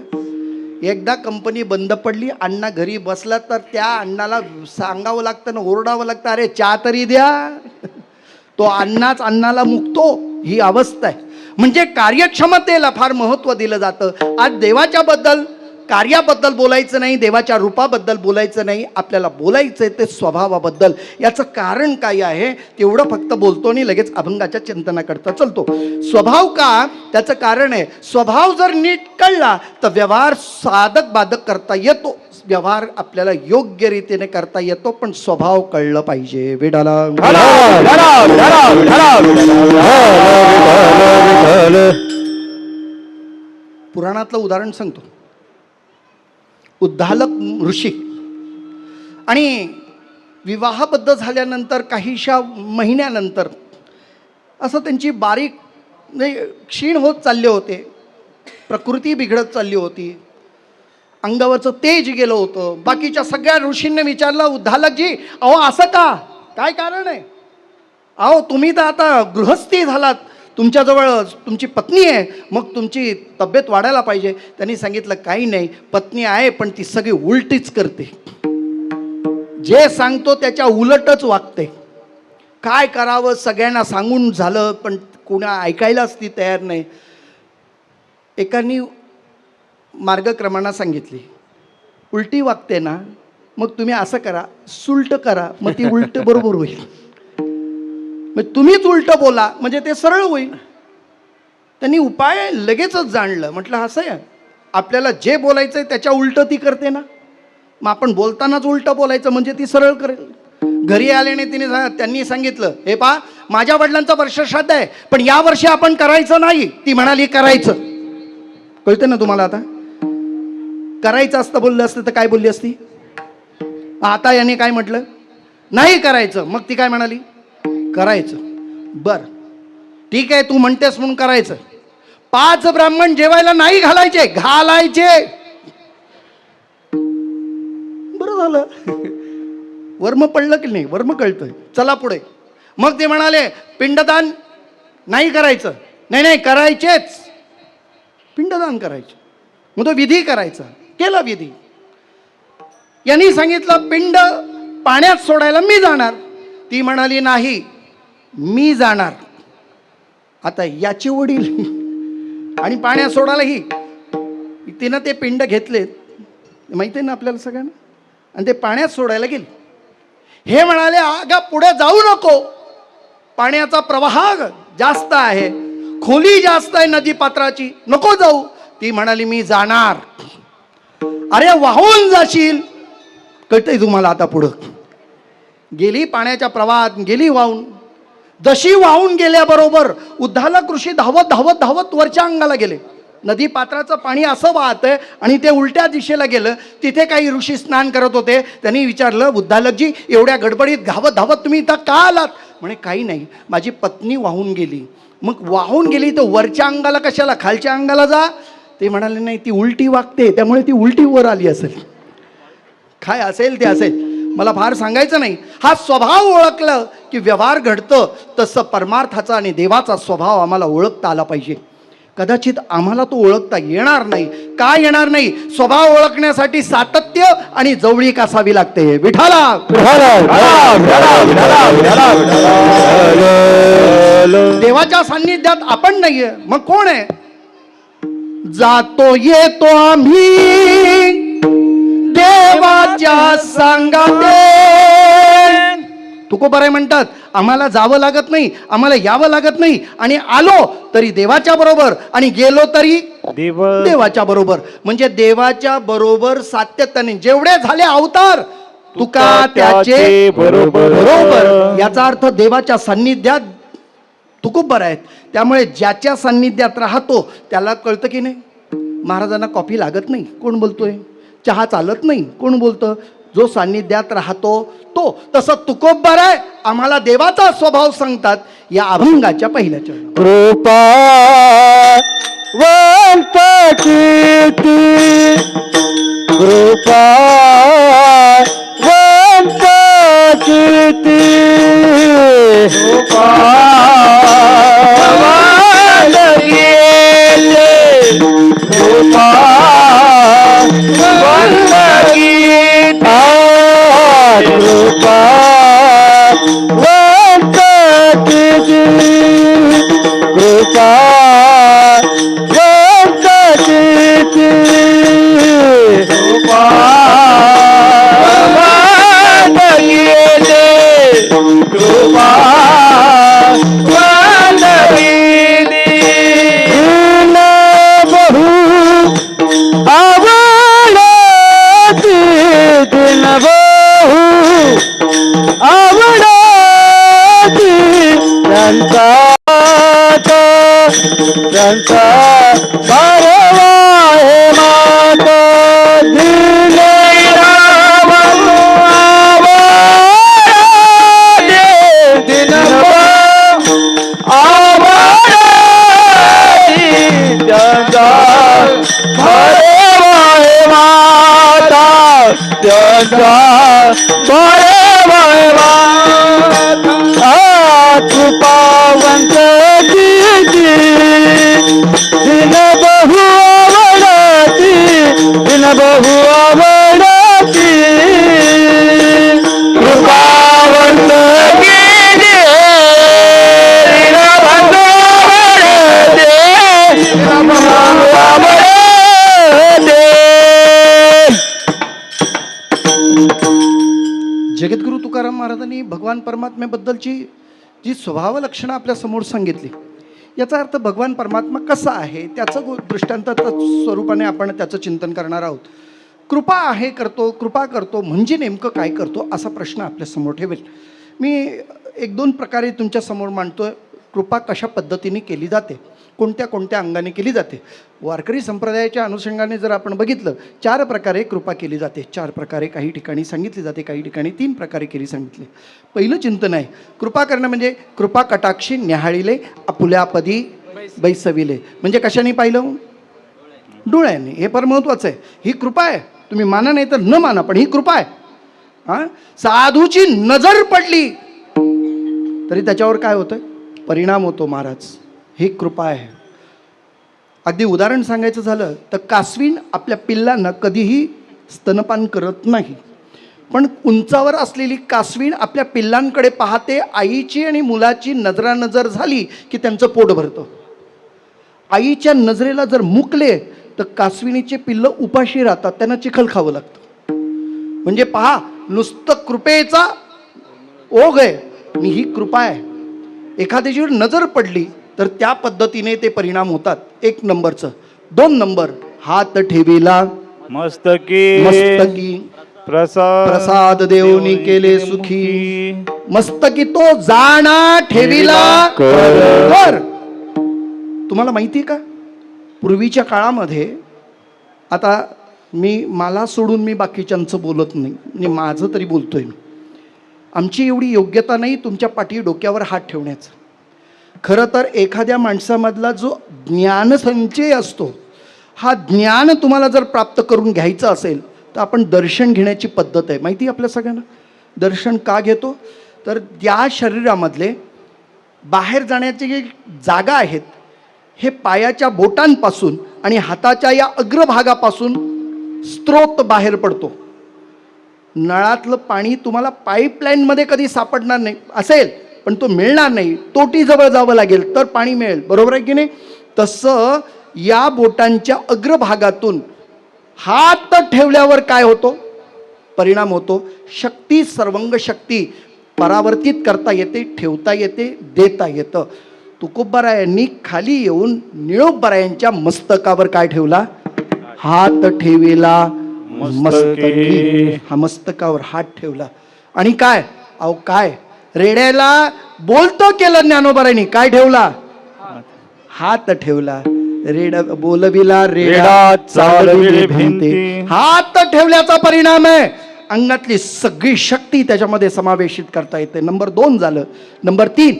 एकदा कंपनी बंद पडली, अण्णा घरी बसला तर त्या अण्णाला सांगावं लागतं ना, ओरडावं लागतं, अरे चहा तरी द्या. तो अण्णाच अण्णाला मुकतो. ही अवस्था आहे. म्हणजे कार्यक्षमतेला फार महत्त्व दिलं जातं. आज देवाच्या बद्दल, कार्याबद्दल बोलायचं नाही, देवाच्या रूपाबद्दल बोलायचं नाही, आपल्याला बोलायचं आहे ते स्वभावाबद्दल. याचं कारण काय आहे तेवढं फक्त बोलतो आणि लगेच अभंगाच्या चिंतनाकरता चलतो. स्वभाव का? त्याचं कारण आहे, स्वभाव जर नीट कळला तर व्यवहार साधक बाधक करता येतो, व्यवहार आपल्याला योग्य रीतीने करता येतो, पण स्वभाव कळलं पाहिजे. वेडाला पुराणातलं उदाहरण सांगतो. उद्दालक ऋषी आणि विवाहबद्ध झाल्यानंतर काहीशा महिन्यानंतर असं त्यांची बारीक म्हणजे क्षीण होत चालले होते, प्रकृती बिघडत चालली होती, अंगावरचं तेज गेलं होतं. बाकीच्या सगळ्या ऋषींनी विचारलं, उद्धालकजी अहो असं का, काय कारण आहे? अहो तुम्ही तर आता गृहस्थी झालात, तुमच्याजवळ तुमची पत्नी आहे, मग तुमची तब्येत वाढायला पाहिजे. त्यांनी सांगितलं काही नाही, पत्नी आहे पण ती सगळी उलटीच करते, जे सांगतो त्याच्या उलटच वागते. काय करावं सगळ्यांना सांगून झालं पण कुणा ऐकायलाच ती तयार नाही. एकाने मार्गक्रमणा सांगितली, उलटी वागते ना, मग तुम्ही असं करा, सुलट करा, मग ती उलट बरोबर होईल. मग तुम्हीच उलट बोला म्हणजे ते सरळ होईल. त्यांनी उपाय लगेचच जाणलं. म्हटलं असं आहे, आपल्याला जे बोलायचं आहे त्याच्या उलट ती करते ना, मग आपण बोलतानाच उलट बोलायचं म्हणजे ती सरळ करेल. घरी आल्याने त्यांनी सांगितलं, हे पहा माझ्या वडिलांचं वर्षश्राद्ध आहे पण या वर्षी आपण करायचं नाही. ती म्हणाली करायचं. कळतं ना तुम्हाला? आता करायचं असतं बोललं असतं तर काय बोलली असती? आता याने काय म्हटलं, नाही करायचं. मग ती काय म्हणाली, करायचं. बर ठीक आहे, तू म्हणतेस म्हणून करायचं. 5 ब्राह्मण जेवायला नाही घालायचे, घालायचे. बरं झालं, वर्म पडलं की नाही? वर्म कळतंय, चला पुढे. मग ते म्हणाले पिंडदान नाही करायचं. नाही नाही करायचेच, पिंडदान करायचे. मग तो विधी करायचा, केला विधी. यांनी सांगितलं पिंड पाण्यात सोडायला मी जाणार. ती म्हणाली नाही मी जाणार. आता याचे वडील आणि पाण्यात सोडायलाही तिनं ते पिंड घेतले, माहिती आहे ना आपल्याला सगळ्यांना, आणि ते पाण्यात सोडायला गेले. हे म्हणाले अगं पुढे जाऊ नको, पाण्याचा प्रवाह जास्त आहे, खोली जास्त आहे नदी पात्राची, नको जाऊ. ती म्हणाली मी जाणार. अरे वाहून जाशील. कळतंय तुम्हाला? आता पुढं गेली, पाण्याच्या प्रवाहात गेली वाहून. जशी वाहून गेल्याबरोबर उद्धालक ऋषी धावत धावत धावत वरच्या अंगाला गेले. नदी पात्राचं पाणी असं वाहतंय आणि ते उलट्या दिशेला गेलं. तिथे काही ऋषी स्नान करत होते. त्यांनी विचारलं, उद्धालकजी एवढ्या गडबडीत धावत धावत तुम्ही इथं का आलात? म्हणे काही नाही, माझी पत्नी वाहून गेली. मग वाहून गेली तर वरच्या अंगाला कशाला, खालच्या अंगाला जा. ते म्हणाले नाही ती उलटी वागते त्यामुळे ती उलटी वर आली असेल. काय असेल ते असेल, मला फार सांगायचं नाही. हा स्वभाव ओळखलं की व्यवहार घडतं. तसं परमार्थाचा आणि देवाचा स्वभाव आम्हाला ओळखता आला पाहिजे. कदाचित आम्हाला तो ओळखता येणार नाही. का येणार नाही? स्वभाव ओळखण्यासाठी सातत्य आणि जवळीक असावी लागते. विठाला देवाच्या सान्निध्यात आपण नाहीये, मग कोण आहे? जातो येतो आम्ही देवाच्या संगाते. तुकोबाराय म्हणतात, आम्हाला जावं लागत नाही, आम्हाला यावं लागत नाही, आणि आलो तरी देवाच्या बरोबर आणि गेलो तरी देवाच्या बरोबर. म्हणजे देवाच्या बरोबर सातत्याने जेवढे झाले अवतार तुका त्याचे बरोबर. याचा अर्थ देवाच्या सान्निध्यात तुकोबर आहेत. त्यामुळे ज्याच्या सान्निध्यात राहतो त्याला कळतं की नाही, महाराजांना कॉफी लागत नाही, कोण बोलतोय? चहा चालत नाही, कोण बोलतं? जो सान्निध्यात राहतो तो. तसं तुकोबर आहे, आम्हाला देवाचा स्वभाव सांगतात या अभंगाच्या पहिल्या चरणात. कृपा वंत कीर्ती, कृपा वंत कीर्ती, कृपा वंत कीर्ती, कृपा वंत कीर्ती, कृपा वंत कीर्ती, कृपा वंत कीर्ती, कृपा वंत कीर्ती, कृपा वंत कीर्ती. बहु आवडती दिन बहु आवडती त्यांचा परवा हे माता दिले बहु आवडती भरे वाहे माता त्यांचा भरे वाहे माता कृपावंत दीदी दिन बहु आवडती दिन बहु आवडती कृपावंत दीदी दिन बहु आवडती दिन बहु आवडती. जगद्गुरु तुकाराम महाराजांनी भगवान परमात्म्याबद्दलची जी स्वभाव लक्षणं आपल्या समोर सांगितली, याचा अर्थ भगवान परमात्मा कसा आहे त्याचं दृष्टांत स्वरूपाने आपण त्याचं चिंतन करणार आहोत. कृपा आहे करतो, कृपा करतो म्हणजे नेमकं काय करतो असा प्रश्न आपल्या समोर ठेवेल. मी एक दोन प्रकारे तुमच्या समोर मांडतोय. कृपा कशा पद्धतीने केली जाते, कोणत्या कोणत्या अंगाने केली जाते. वारकरी संप्रदायाच्या अनुषंगाने जर आपण बघितलं, 4 प्रकारे कृपा केली जाते. 4 प्रकारे काही ठिकाणी सांगितली जाते, काही ठिकाणी 3 प्रकारे केली सांगितली. पहिलं चिंतन आहे कृपा करणं म्हणजे कृपा कटाक्षी न्याहाळिले आपुल्यापदी बैसविले. म्हणजे कशाने पाहिलं? डोळ्याने. हे फार महत्त्वाचं आहे. ही कृपा आहे. तुम्ही माना नाही तर न माना, पण ही कृपा आहे. हां, साधूची नजर पडली तरी त्याच्यावर काय होतं? परिणाम होतो महाराज. ही कृपा आहे. अगदी उदाहरण सांगायचं झालं तर कासवीन आपल्या पिल्लांना कधीही स्तनपान करत नाही, पण उंचावर असलेली कासवीन आपल्या पिल्लांकडे पाहते. आईची आणि मुलाची नजरानजर झाली की त्यांचं पोट भरतं. आईच्या नजरेला जर मुकले तर कासविनीचे पिल्लं उपाशी राहतात, त्यांना चिखल खावं लागतं. म्हणजे पहा, नुसतं कृपेचा ओघ आहे आणि ही कृपा आहे. एखाद्याची नजर पडली तर त्या पद्धतीने ते परिणाम होतात. 1 नंबरचं. 2 नंबर, हात ठेविला मस्तकी मस्तकी प्रसाद देवनी केले सुखी. मस्तकी तो जाणा ठेविला कर. तुम्हाला माहिती आहे का, पूर्वीच्या काळामध्ये, आता मला सोडून मी बाकीच्यांचं बोलत नाही, म्हणजे माझं तरी बोलतोय मी. आमची एवढी योग्यता नाही तुमच्या पाठी डोक्यावर हात ठेवण्याचं. खरं तर एखाद्या माणसामधला जो ज्ञानसंचय असतो, हा ज्ञान तुम्हाला जर प्राप्त करून घ्यायचं असेल तर आपण दर्शन घेण्याची पद्धत आहे. माहिती आहे आपल्या सगळ्यांना? दर्शन का घेतो तर त्या शरीरामधले बाहेर जाण्याचे जे जागा आहेत, हे पायाच्या बोटांपासून आणि हाताच्या या अग्रभागापासून स्रोत बाहेर पडतो. नळातलं पाणी तुम्हाला पाईपलाईनमध्ये कधी सापडणार नाही असेल, पण तो मिळणार नाही. तोटीजवळ जावं लागेल तर पाणी मिळेल. बरोबर आहे की नाही? तसं या बोटांच्या अग्रभागातून हात ठेवल्यावर काय होतो? परिणाम होतो. शक्ती, सर्वंग शक्ती परावर्तित करता येते, ठेवता येते, देता येतं. तुकोबरायांनी खाली येऊन निळोबरायांच्या मस्तकावर काय ठेवला? हात ठेविला मस्तकी. हा, मस्तकावर हात ठेवला. आणि काय? अहो काय, रेड्याला बोलतो केलं ज्ञानोबरांनी. काय ठेवला? हात ठेवला. रेडा बोलविला रेडा चालविले भिंती. हात ठेवल्याचा परिणाम आहे. अंगातली सगळी शक्ती त्याच्यामध्ये समावेशित करता येते. नंबर 2 झालं. नंबर 3,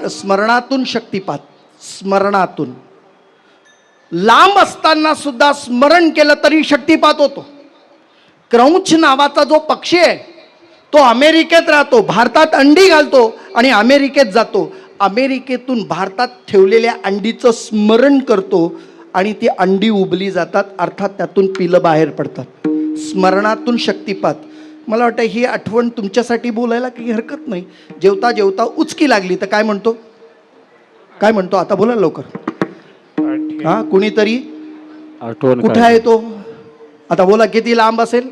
स्मरणातून शक्तिपात. स्मरणातून लांब असताना सुद्धा स्मरण केलं तरी शक्तिपात होतो. क्रौंच नावाचा जो पक्षी आहे तो अमेरिकेत राहतो, भारतात अंडी घालतो आणि अमेरिकेत जातो. अमेरिकेतून भारतात ठेवलेल्या अंडीचं स्मरण करतो आणि ती अंडी उबली जातात, अर्थात त्यातून पिलं बाहेर पडतात. स्मरणातून शक्तिपात. मला वाटतं ही आठवण तुमच्यासाठी बोलायला काही हरकत नाही. जेवता जेवता उचकी लागली तर काय म्हणतो? काय म्हणतो? आता बोला लवकर. हा, कुणीतरी आठवण कुठे आहे तो? आता बोला. किती लांब असेल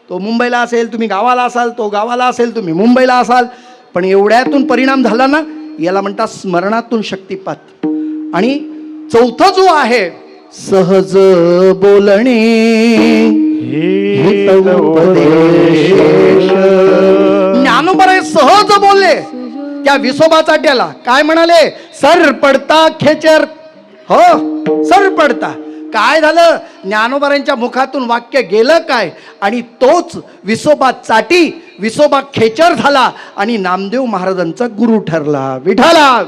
तो? मुंबईला असेल, तुम्ही गावाला असाल, तो गावाला असेल, तुम्ही मुंबईला असाल, पण एवढ्यातून परिणाम झाला ना, याला म्हणतात स्मरणातून शक्तिपात. आणि 4था जो आहे, सहज बोलणे ज्ञानोबा सहज बोलले. त्या विसोबाचा अड्ड्याला काय म्हणाले? सर पडता खेचर. हो, सर पडता. काय झालं? ज्ञानोबारांच्या मुखातून वाक्य गेलं काय? आणि तोच विसोबा चाटी, विसोबा खेचर झाला आणि नामदेव महाराजांचा गुरु ठरला. विठाला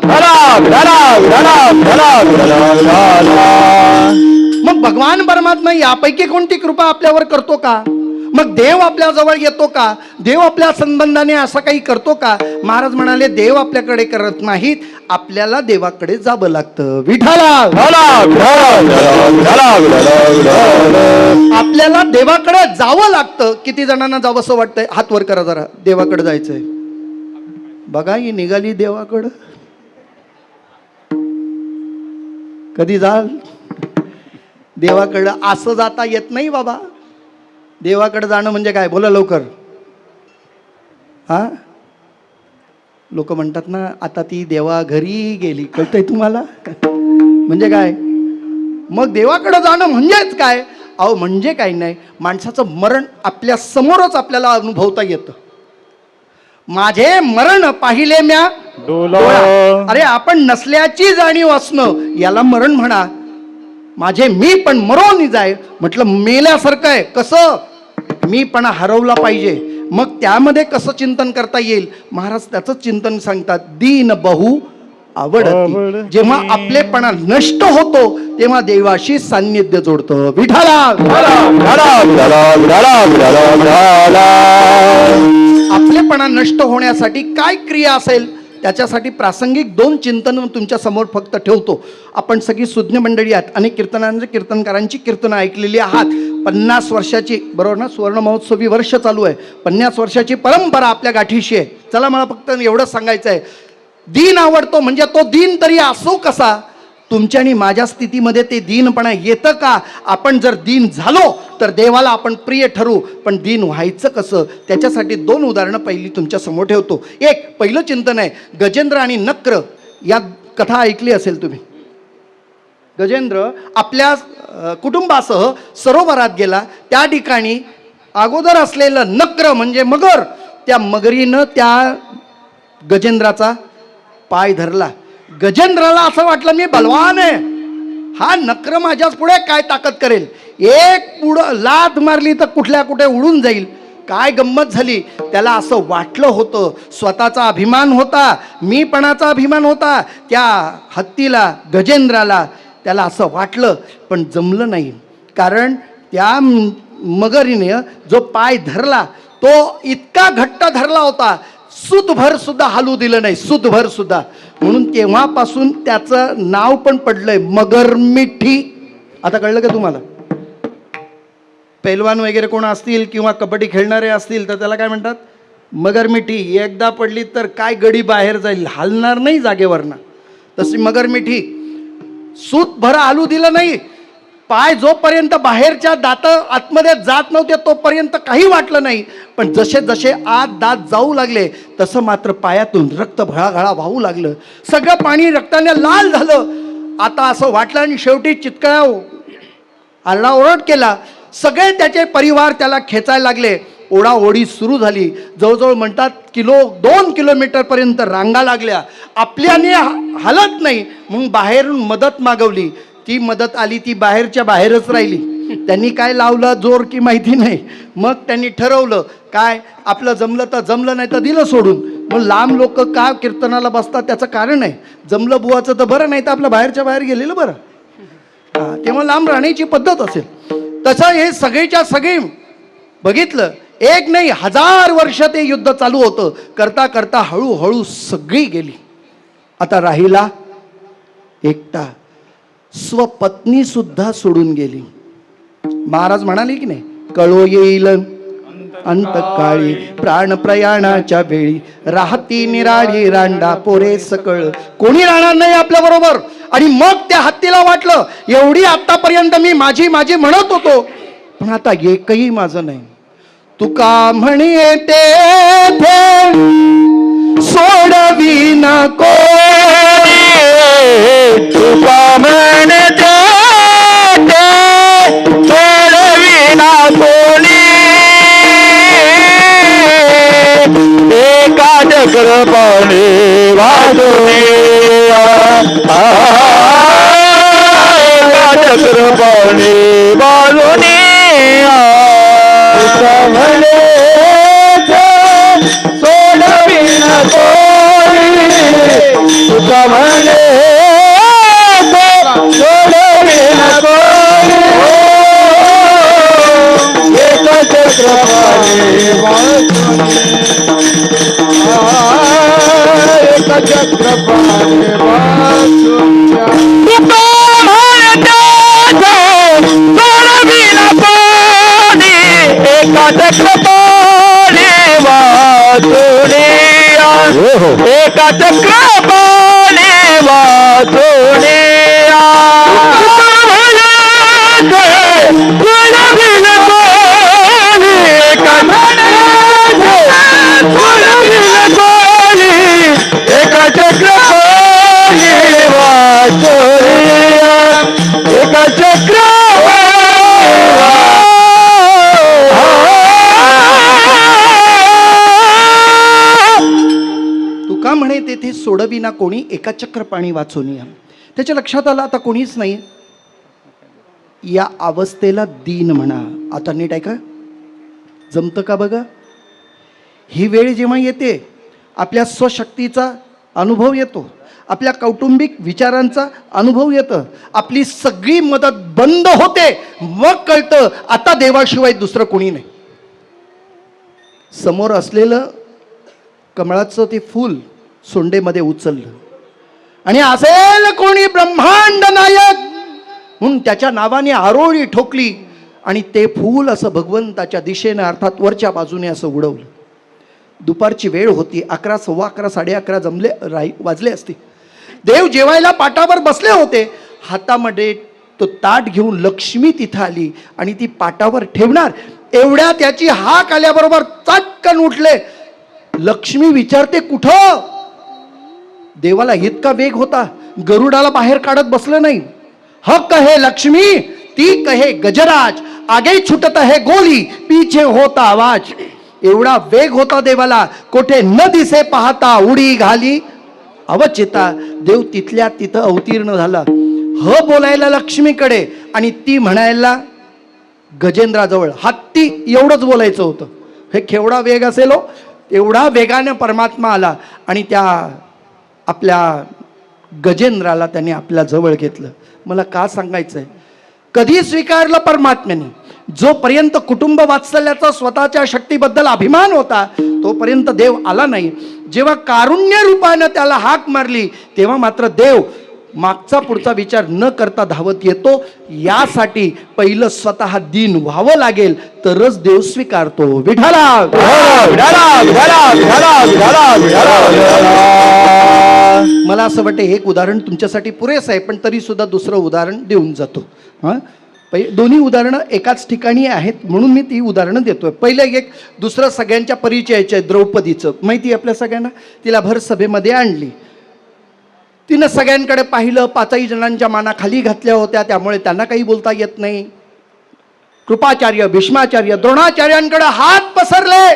मग भगवान परमात्मा यापैकी कोणती कृपा आपल्यावर करतो का? मग देव आपल्या जवळ येतो का? देव आपल्या संबंधाने असं काही करतो का? महाराज म्हणाले देव आपल्याकडे करत नाहीत, आपल्याला देवाकडे जावं लागतं. विठाला आपल्याला देवाकडे जावं लागतं. किती जणांना जावं असं वाटतंय? हात वर करा जरा. देवाकडे जायचंय बघा, ही निघाली देवाकडं. कधी जाल देवाकडं? असं जाता येत नाही बाबा. देवाकडे जाणं म्हणजे काय? बोला लवकर. हा, लोक म्हणतात ना आता ती देवा घरी गेली. कळतंय तुम्हाला म्हणजे काय? मग देवाकडे जाणं म्हणजेच काय? अहो म्हणजे काही नाही, माणसाचं मरण आपल्या समोरच आपल्याला अनुभवता येतं. माझे मरण पाहिले म्या डोळा. अरे आपण नसल्याची जाणीव असणं याला मरण म्हणा. माझे मी पण मरोनी जाय म्हटलं मेल्यासारखं आहे. कसं? मीपणा हरवला पाहिजे. मग त्यामध्ये कसं चिंतन करता येईल? महाराज त्याचं चिंतन सांगतात. दीन बहु आवडती. जेव्हा आपलेपणा नष्ट होतो तेव्हा देवाशी सान्निध्य जोडतो. विठाला आपलेपणा नष्ट होण्यासाठी काय क्रिया असेल त्याच्यासाठी प्रासंगिक 2 चिंतन तुमच्या समोर फक्त ठेवतो. आपण सगळी सुज्ञ मंडळी आहात, अनेक कीर्तनकारांची कीर्तनं ऐकलेली आहात. 50 वर्षाची, बरोबर ना, सुवर्ण महोत्सवी वर्ष चालू आहे. 50 वर्षाची परंपरा आपल्या गाठीशी आहे. चला मला फक्त एवढंच सांगायचं आहे, दीन आवडतो म्हणजे तो दीन तरी असो कसा. तुमच्या आणि माझ्या स्थितीमध्ये ते दीनपणा येतं का? आपण जर दीन झालो तर देवाला आपण प्रिय ठरू. पण दीन व्हायचं कसं? त्याच्यासाठी 2 उदाहरणं पहिली तुमच्या समोर ठेवतो. पहिलं चिंतन आहे गजेंद्र आणि नक्र. या कथा ऐकली असेल तुम्ही. गजेंद्र आपल्या कुटुंबासह सरोवरात गेला. त्या ठिकाणी अगोदर असलेलं नक्र म्हणजे मगर, त्या मगरीनं त्या गजेंद्राचा पाय धरला. गजेंद्राला असं वाटलं मी बलवान आहे, हा नक्र माझ्याच पुढे काय ताकद करेल. एक पुढं लाथ मारली तर कुठल्या कुठे उडून जाईल. काय गंमत झाली. त्याला असं वाटलं होतं, स्वतःचा अभिमान होता, मीपणाचा अभिमान होता. त्या हत्तीला, गजेंद्राला त्याला असं वाटलं, पण जमलं नाही. कारण त्या मगरीने जो पाय धरला तो इतका घट्ट धरला होता, सूतभर सुद्धा हलू दिलं नाही, सूतभर सुद्धा. म्हणून तेव्हापासून त्याचं नाव पण पडलंय मगरमिठी. आता कळलं का तुम्हाला? पैलवान वगैरे कोण असतील किंवा कबड्डी खेळणारे असतील तर त्याला काय म्हणतात? मगरमिठी. एकदा पडली तर काय गडी बाहेर जाईल, हलणार नाही जागेवरनं. तशी मगरमिठी. सूतभर हलू दिलं नाही. पाय जोपर्यंत बाहेरच्या दात आतमध्ये जात नव्हते तोपर्यंत काही वाटलं नाही. पण जसे जसे आत दात जाऊ लागले तसं मात्र पायातून रक्त भळाघळा वाहू लागलं. सगळं पाणी रक्ताने लाल झालं. आता असं वाटलं आणि शेवटी चितकळा आरडाओरड केला. सगळे त्याचे परिवार त्याला खेचायला लागले. ओढाओढी सुरू झाली. जवळजवळ म्हणतात 2 किलोमीटरपर्यंत रांगा लागल्या. आपल्याने हलत नाही म्हणून बाहेरून मदत मागवली. ती मदत आली, ती बाहेरच्या बाहेरच राहिली. त्यांनी काय लावलं जोर की माहिती नाही. मग त्यांनी ठरवलं काय, आपलं जमलं तर जमलं, नाही तर दिलं सोडून. मग लांब लोक का कीर्तनाला बसतात त्याचं कारण आहे. जमलं बुवाचं तर बरं, नाही तर आपलं बाहेरच्या बाहेर गेलेलं बरं. तेव्हा लांब राहण्याची पद्धत असेल. तसं हे सगळीच्या सगळी बघितलं. 1 नाही 1000 वर्ष ते युद्ध चालू होतं. करता करता हळूहळू सगळी गेली. आता राहिला एकटा. स्वपत्नी सुद्धा सोडून गेली. महाराज म्हणाले की नाही, कळो येईल अंतकाळी प्राण प्रयाणाच्या वेळी राहती निराळी रांडा पोरे सकळ. कोणी राहणार नाही आपल्या बरोबर. आणि मग त्या हत्तीला वाटलं एवढी आतापर्यंत मी माझी माझी म्हणत होतो, पण आता एकही माझं नाही. तुका म्हणे ते सोडवी नको, तुका म्हणते सोडवी ना कोणी, एका चक्र पाणी वाजून एका चक्र पाणी बाजूने म्हणे सोडविन कोणी तुका म्हणे सोडविन कोणी एक चक्रपाणी एक चक्रपाणी वाचुन्या एका चक्रपाणी वाचुनिया एका चक्रपाणी वाचुनिया एका चक्रपाणी वाचुनिया एका चक्र तुका म्हणे तेथे सोडविना कोणी एका चक्र पाणी वाचून या. त्याच्या लक्षात आलं आता कोणीच नाही. या अवस्थेला दीन म्हणा. आता नीट ऐका, जमतं का बघा. ही वेळ जेव्हा येते आपल्या स्वशक्तीचा अनुभव येतो, आपल्या कौटुंबिक विचारांचा अनुभव येतं, आपली सगळी मदत बंद होते, मग कळतं आता देवाशिवाय दुसरं कोणी नाही. समोर असलेलं कमळाचं ते फूल सोंडेमध्ये उचललं आणि असेल कोणी ब्रह्मांड नायक म्हणून त्याच्या नावाने आरोळी ठोकली आणि ते फूल असं भगवंताच्या दिशेनं अर्थात वरच्या बाजूने असं उडवलं. दुपारची वेळ होती, 11, 11:15, 11:30 जमले वाजले असते. देव जेवायला पाटावर बसले होते. हातामध्ये तो ताट घेऊन लक्ष्मी तिथं आली आणि ती पाटावर ठेवणार एवढ्या त्याची हाक आल्याबरोबर चटकन उठले. लक्ष्मी विचारते कुठं. देवाला इतका वेग होता, गरुडाला बाहेर काढत बसलं नाही. हक कहे लक्ष्मी ती कहे गजराज, आगे छुटत है गोली पीछे होता आवाज. एवढा वेग होता देवाला, कोठे न दिसे पाहता उडी घाली अवचिता. देव तिथल्या तिथं अवतीर्ण झाला. ह बोलायला लक्ष्मीकडे आणि ती म्हणायला गजेंद्राजवळ. हत्ती एवढंच बोलायचं होतं. हे केवढा वेग असेल हो. एवढा वेगाने परमात्मा आला आणि त्या आपल्या गजेंद्राला त्याने आपल्या जवळ घेतलं. मला का सांगायचं आहे, कधी स्वीकारलं परमात्म्याने. जोपर्यंत कुटुंब वात्सल्याचा स्वतःच्या शक्तीबद्दल अभिमान होता तोपर्यंत देव आला नाही. जेव्हा कारुण्य रूपानं त्याला हाक मारली तेव्हा मात्र देव मागचा पुढचा विचार न करता धावत येतो. यासाठी पहिलं स्वतः दीन व्हावं लागेल तरच देव स्वीकारतो. विठाला मला असं वाटतं एक उदाहरण तुमच्यासाठी पुरेसं आहे, पण तरी सुद्धा दुसरं उदाहरण देऊन जातो. हां, दोन्ही उदाहरणं एकाच ठिकाणी आहेत म्हणून मी ती उदाहरणं देतोय. पहिलं एक, दुसरं सगळ्यांच्या परिचयाचं आहे. द्रौपदीचं माहिती आहे आपल्या सगळ्यांना. तिला भर सभेमध्ये आणली. तिनं सगळ्यांकडे पाहिलं. 5ही जणांच्या माना खाली घातल्या होत्या, त्यामुळे त्यांना काही बोलता येत नाही. कृपाचार्य, भीष्माचार्य, द्रोणाचार्यांकडे हात पसरले,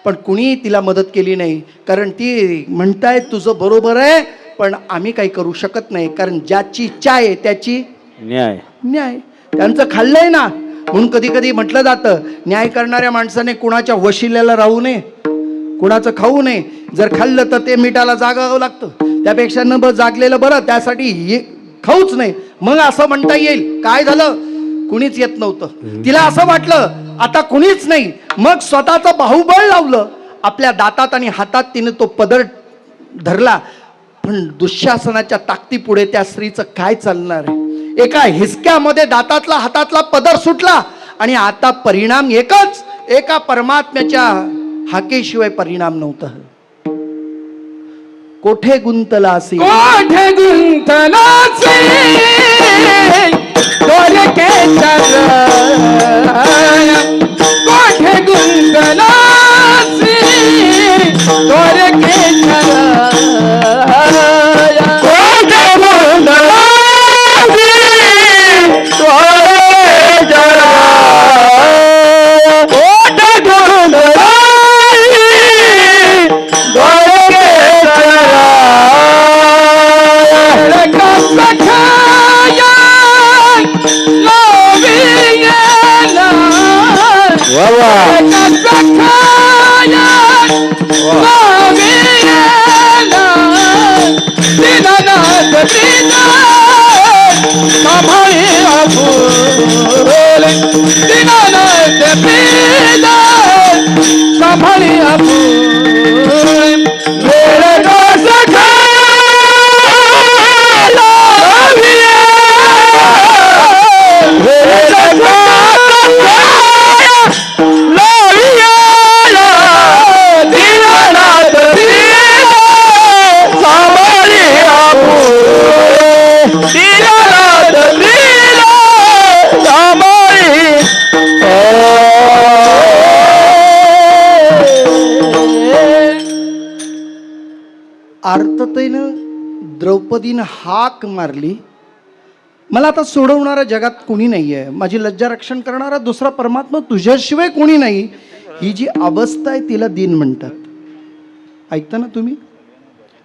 पण कुणी तिला मदत केली नाही. कारण ती म्हणताय तुझं बरोबर आहे, पण आम्ही काही करू शकत नाही, कारण ज्याची इच्छा आहे त्याची न्याय. त्यांचं खाल्लंय ना, म्हणून कधी कधी म्हटलं जातं न्याय करणाऱ्या माणसाने कुणाच्या वशिल्याला राहू नये, कुणाचं खाऊ नये. जर खाल्लं तर ते मिठाला जागावं लागतं. त्यापेक्षा न जागलेलं बरं. त्यासाठी खाऊच नाही. मग असं म्हणता येईल काय झालं, कुणीच येत नव्हतं. तिला असं वाटलं आता कुणीच नाही. मग स्वतःचं बाहुबळ लावलं. आपल्या दातात आणि हातात तिने तो पदर धरला. पण दुःशासनाच्या ताकदीपुढे त्या स्त्रीचं काय चालणार आहे. एका हिसक्यामध्ये दातातला हातातला पदर सुटला आणि आता परिणाम एकच, एका परमात्म्याच्या हाकेशिवाय परिणाम नव्हता. कोठे गुंतलासी, कोठे गुंतलासी दोरके चरण, कोठे गुंतलासी दोरके चरण, सांभाळी आपुले दीनानाथ पीड सांभाळी आपुले वेळ दोष आर्ततेनं द्रौपदीनं हाक मारली, मला आता सोडवणारा जगात कोणी नाही आहे, माझी लज्जा रक्षण करणारा दुसरा परमात्मा तुझ्याशिवाय कोणी नाही. ही जी अवस्था आहे तिला दीन म्हणतात. ऐकता ना तुम्ही?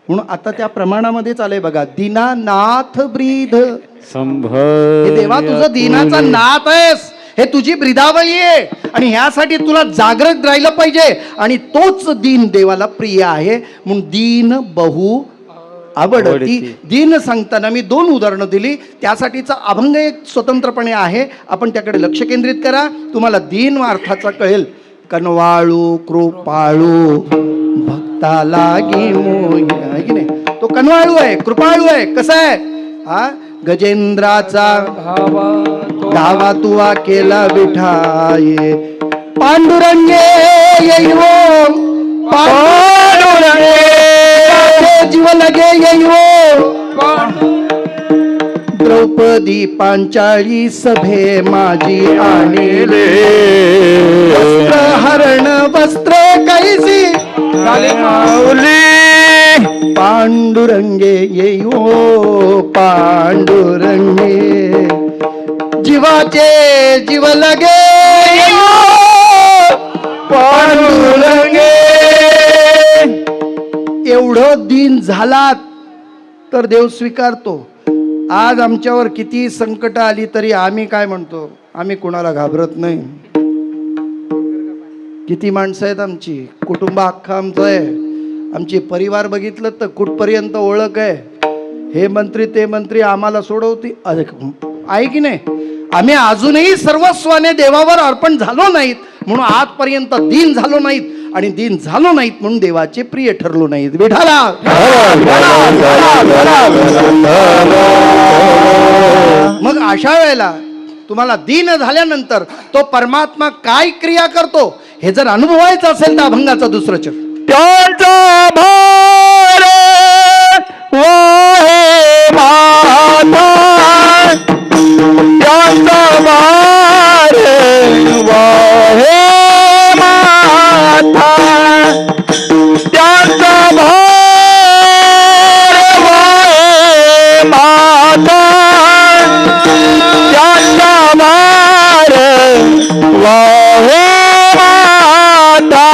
म्हणून आता त्या प्रमाणामध्येच आलंय बघा, दीनानाथ ब्रीद. हे देवा तुझं दीनाचा नाथ आहेस, हे तुझी ब्रिदावली आहे आणि ह्यासाठी तुला जागृत राहिलं पाहिजे. आणि तोच दीन देवाला प्रिय आहे. म्हणून दीन बहु आवडती. दीन सांगताना मी 2 उदाहरणं दिली, त्यासाठीचा अभंग एक स्वतंत्रपणे आहे, आपण त्याकडे लक्ष केंद्रित करा, तुम्हाला दीन अर्थाचा कळेल. कनवाळू कृपाळू भक्ता लागी मोही, आहे की नाही? तो कनवाळू आहे, कृपाळू आहे. कसा आहे हा? गजेंद्राचा धावा तुवा केला विठाये, पांडुरंगे येईवो पांडुरंगे जीव लगे येईवो. द्रौपदी पांचाळी सभे माझी आणले, वस्त्र हरण वस्त्र कैसी माऊली, पांडुरंगे येईवो पांडुरंगे जीवाचे जीव लगे पांडुरंगे. एवढं दीन झालात तर देव स्वीकारतो. आज आमच्यावर किती संकट आली तरी आम्ही काय म्हणतो, आम्ही कुणाला घाबरत नाही. किती माणसं आहेत आमची, कुटुंब अख्खा आमचं आहे, आमची परिवार बघितलं तर कुठपर्यंत ओळख आहे. हे मंत्री ते मंत्री आम्हाला सोडवती आहे की नाही? आम्ही अजूनही सर्वस्वाने देवावर अर्पण झालो नाहीत म्हणून आजपर्यंत दीन झालो नाहीत, आणि दीन झालो नाहीत म्हणून देवाचे प्रिय ठरलो नाहीत. विठाला मग अशा वेळेला तुम्हाला दीन झाल्यानंतर तो परमात्मा काय क्रिया करतो हे जर अनुभवायचं असेल तर अभंगाचा दुसरं चरण. त्यांचा भार वाहे माता, त्यांचा भार वाहे माता, त्यांचा भार वाहे माता, त्यांचा भार वाहे माता.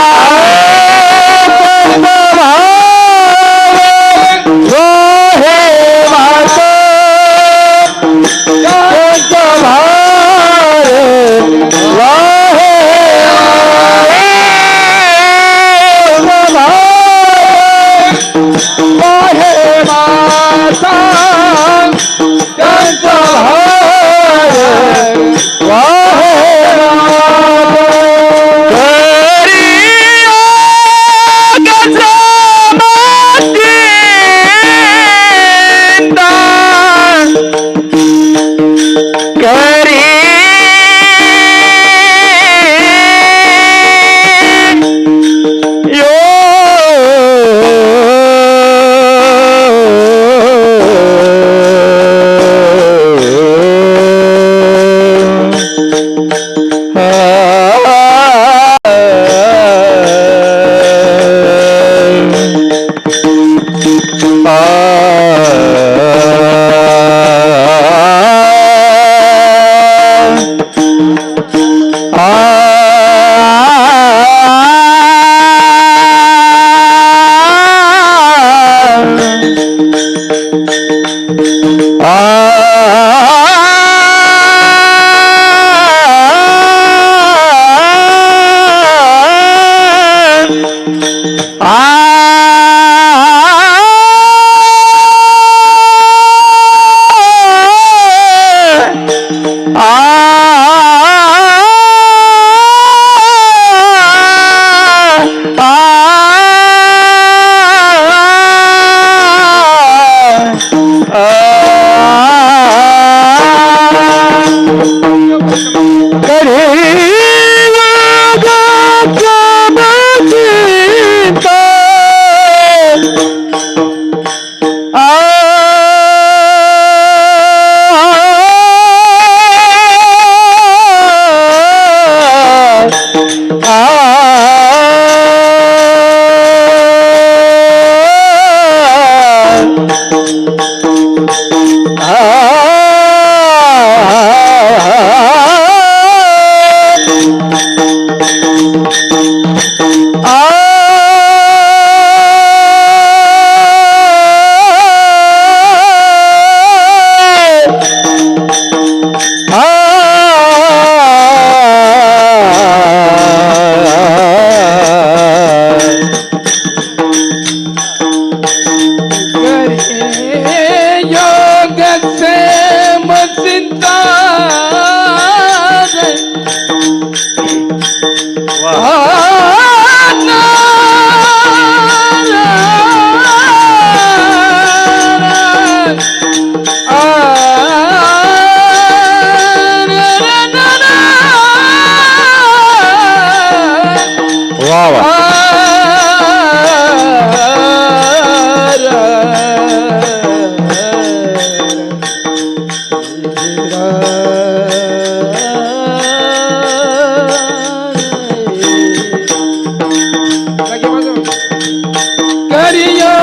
करियो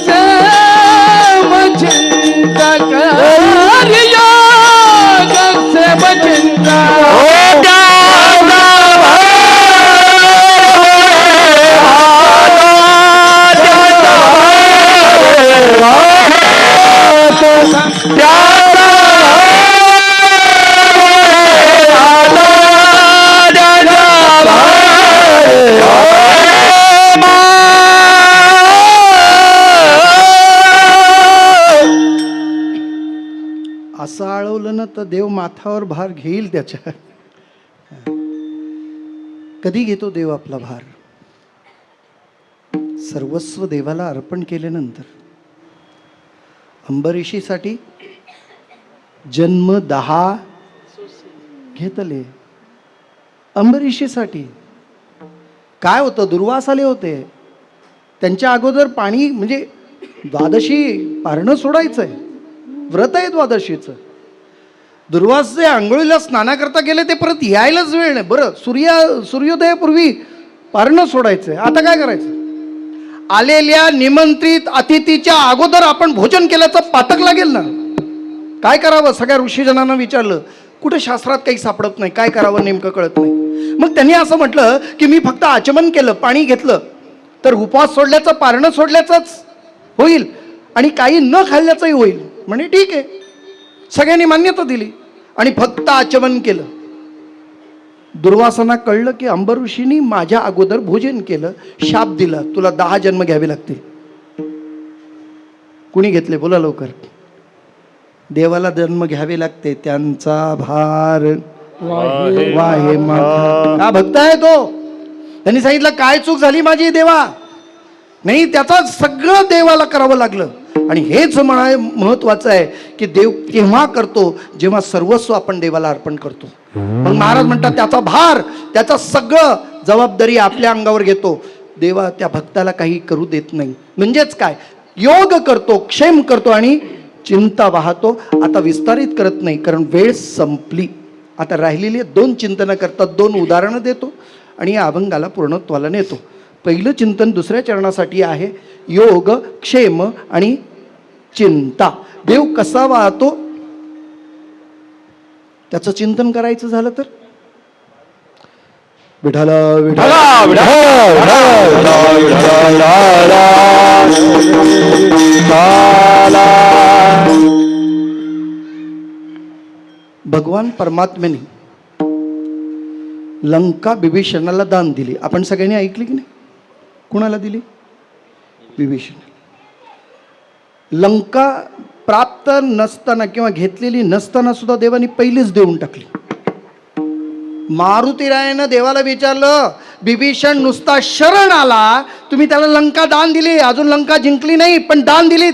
से बचिंता करियो से बचिंता असं आळवलं ना तर देव माथावर भार घेईल त्याच्या. कधी घेतो देव आपला भार? सर्वस्व देवाला अर्पण केल्यानंतर. अंबरीशीसाठी जन्म 10 घेतले. अंबरीशीसाठी काय होतं? दुर्वास आले होते. त्यांच्या अगोदर पाणी म्हणजे द्वादशी पारणं सोडायचंय, व्रत आहे द्वादशीचं. दुर्वास जे आंघोळीला स्नानाकरता गेले ते परत यायलाच वेळ नाही. बरं, सूर्योदयापूर्वी पारणं सोडायचंय, आता काय करायचं? आलेल्या निमंत्रित अतिथीच्या अगोदर आपण भोजन केल्याचं पातक लागेल ना. काय करावं? सगळ्या ऋषीजनांना विचारलं, कुठे शास्त्रात काही सापडत नाही, काय करावं नेमकं कळत नाही. मग त्यांनी असं म्हटलं की मी फक्त आचमन केलं, पाणी घेतलं तर उपवास सोडल्याचं, पारणं सोडल्याचंच होईल आणि काही न खाल्ल्याचंही होईल. म्हणे ठीक आहे. सगळ्यांनी मान्यता दिली आणि फक्त आचमन केलं. दुर्वासांना कळलं की अंबर ऋषींनी माझ्या अगोदर भोजन केलं, शाप दिला, तुला 10 जन्म घ्यावे लागतील. कुणी घेतले? बोला लवकर. देवाला जन्म घ्यावे लागते, त्यांचा भार वाहे माथा. का भक्त आहे तो? त्यांनी सांगितलं काय चूक झाली माझी देवा? नाही, त्याचा सगळं देवाला करावं लागलं. आणि हेच महत्वाचं आहे की देव केव्हा करतो? जेव्हा सर्वस्व आपण देवाला अर्पण करतो. मग महाराज म्हणतात त्याचा भार, त्याचा सगळं जबाबदारी आपल्या अंगावर घेतो. देवा त्या भक्ताला काही करू देत नाही. म्हणजेच काय? योग करतो, क्षेम करतो आणि चिंता वाहतो. आता विस्तारित करत नाही कारण वेळ संपली. आता राहिलेली 2 चिंतनं करतात, 2 उदाहरणं देतो आणि या अभंगाला पूर्णत्वाला नेतो. पहिलं चिंतन दुसऱ्या चरणासाठी आहे, योग, क्षेम आणि चिंता. देव कसा वाहतो त्याचं चिंतन करायचं झालं तर विठ्ठल विठ्ठल भगवान परमात्म्याने लंका विभीषणाला दान दिली. आपण सगळ्यांनी ऐकली की नाही? कुणाला दिली? विभीषण. लंका प्राप्त नसताना किंवा घेतलेली नसताना सुद्धा देवानी पहिलीच देऊन टाकली. मारुतीरायानं देवाला विचारलं, विभीषण नुसता शरण आला, तुम्ही त्याला लंका दान दिली, अजून लंका जिंकली नाही पण दान दिलीत.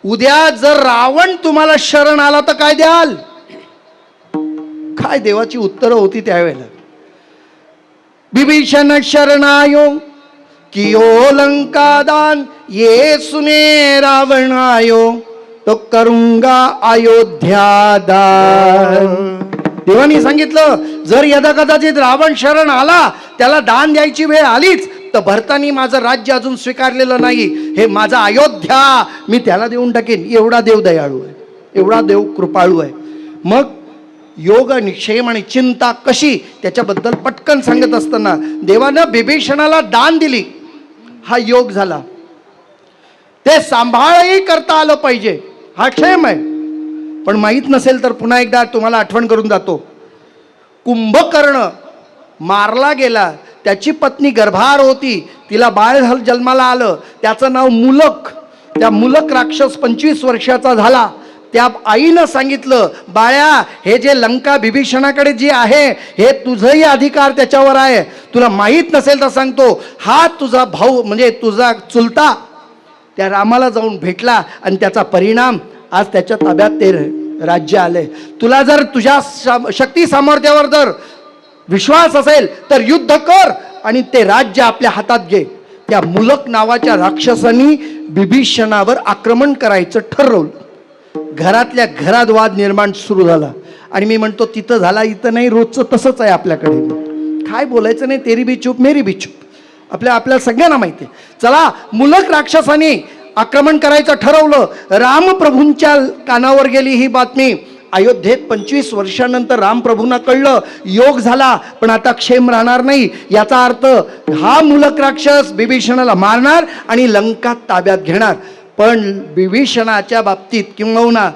उद्या जर रावण तुम्हाला शरण आला तर काय द्याल? काय देवाची उत्तरं होती त्यावेळेला? विभीषण शरणायो कियो लंका दान, ये सुने रावण आयो तो करूंगा अयोध्या दान. देवानी सांगितलं जर यदा कदाचित रावण शरण आला, त्याला दान द्यायची वेळ आलीच तर भरतानी माझं राज्य अजून स्वीकारलेलं नाही, हे माझा अयोध्या मी त्याला देऊन टाकेन. एवढा देव दयाळू आहे, एवढा देव कृपाळू आहे. मग योग आणि क्षेम आणि चिंता कशी, त्याच्याबद्दल पटकन सांगत असताना देवानं विभीषणाला दान दिली, हा योग झाला. ते सांभाळही करता आलं पाहिजे, हा क्षेम आहे. पण माहीत नसेल तर पुन्हा एकदा तुम्हाला आठवण करून जातो. कुंभकर्ण मारला गेला, त्याची पत्नी गर्भार होती, तिला बाळ जन्माला आलं, त्याचं नाव मुलक. त्या मुलक राक्षस 25 वर्षाचा झाला. त्या आईनं सांगितलं, बाळ्या हे जे लंका विभीषणाकडे जी आहे हे तुझंही अधिकार त्याच्यावर आहे, तुला माहीत नसेल तर सांगतो, हा तुझा भाऊ म्हणजे तुझा चुलता त्या रामाला जाऊन भेटला आणि त्याचा परिणाम आज त्याच्या ताब्यात ते राज्य आले. तुला जर तुझ्या शक्ती सामर्थ्यावर जर विश्वास असेल तर युद्ध कर आणि ते राज्य आपल्या हातात घे. त्या मुलक नावाच्या राक्षसांनी बिभीषणावर आक्रमण करायचं ठरवलं. घरातल्या घरात वाद निर्माण सुरू झाला. आणि मी म्हणतो तिथं झाला इथं नाही, रोजचं तसंच आहे आपल्याकडे. काय बोलायचं नाही, तेरी बी चूप मेरी बी चूप. आपल्या सगळ्यांना माहिती आहे. चला, मुलक राक्षसाने आक्रमण करायचं ठरवलं. रामप्रभूंच्या कानावर गेली ही बातमी. अयोध्येत 25 वर्षानंतर रामप्रभूंना कळलं, योग झाला पण आता क्षेम राहणार नाही. याचा अर्थ हा मुलक राक्षस बिभीषणाला मारणार आणि लंका ताब्यात घेणार. पण बिभीषणाच्या बाबतीत किंबहुना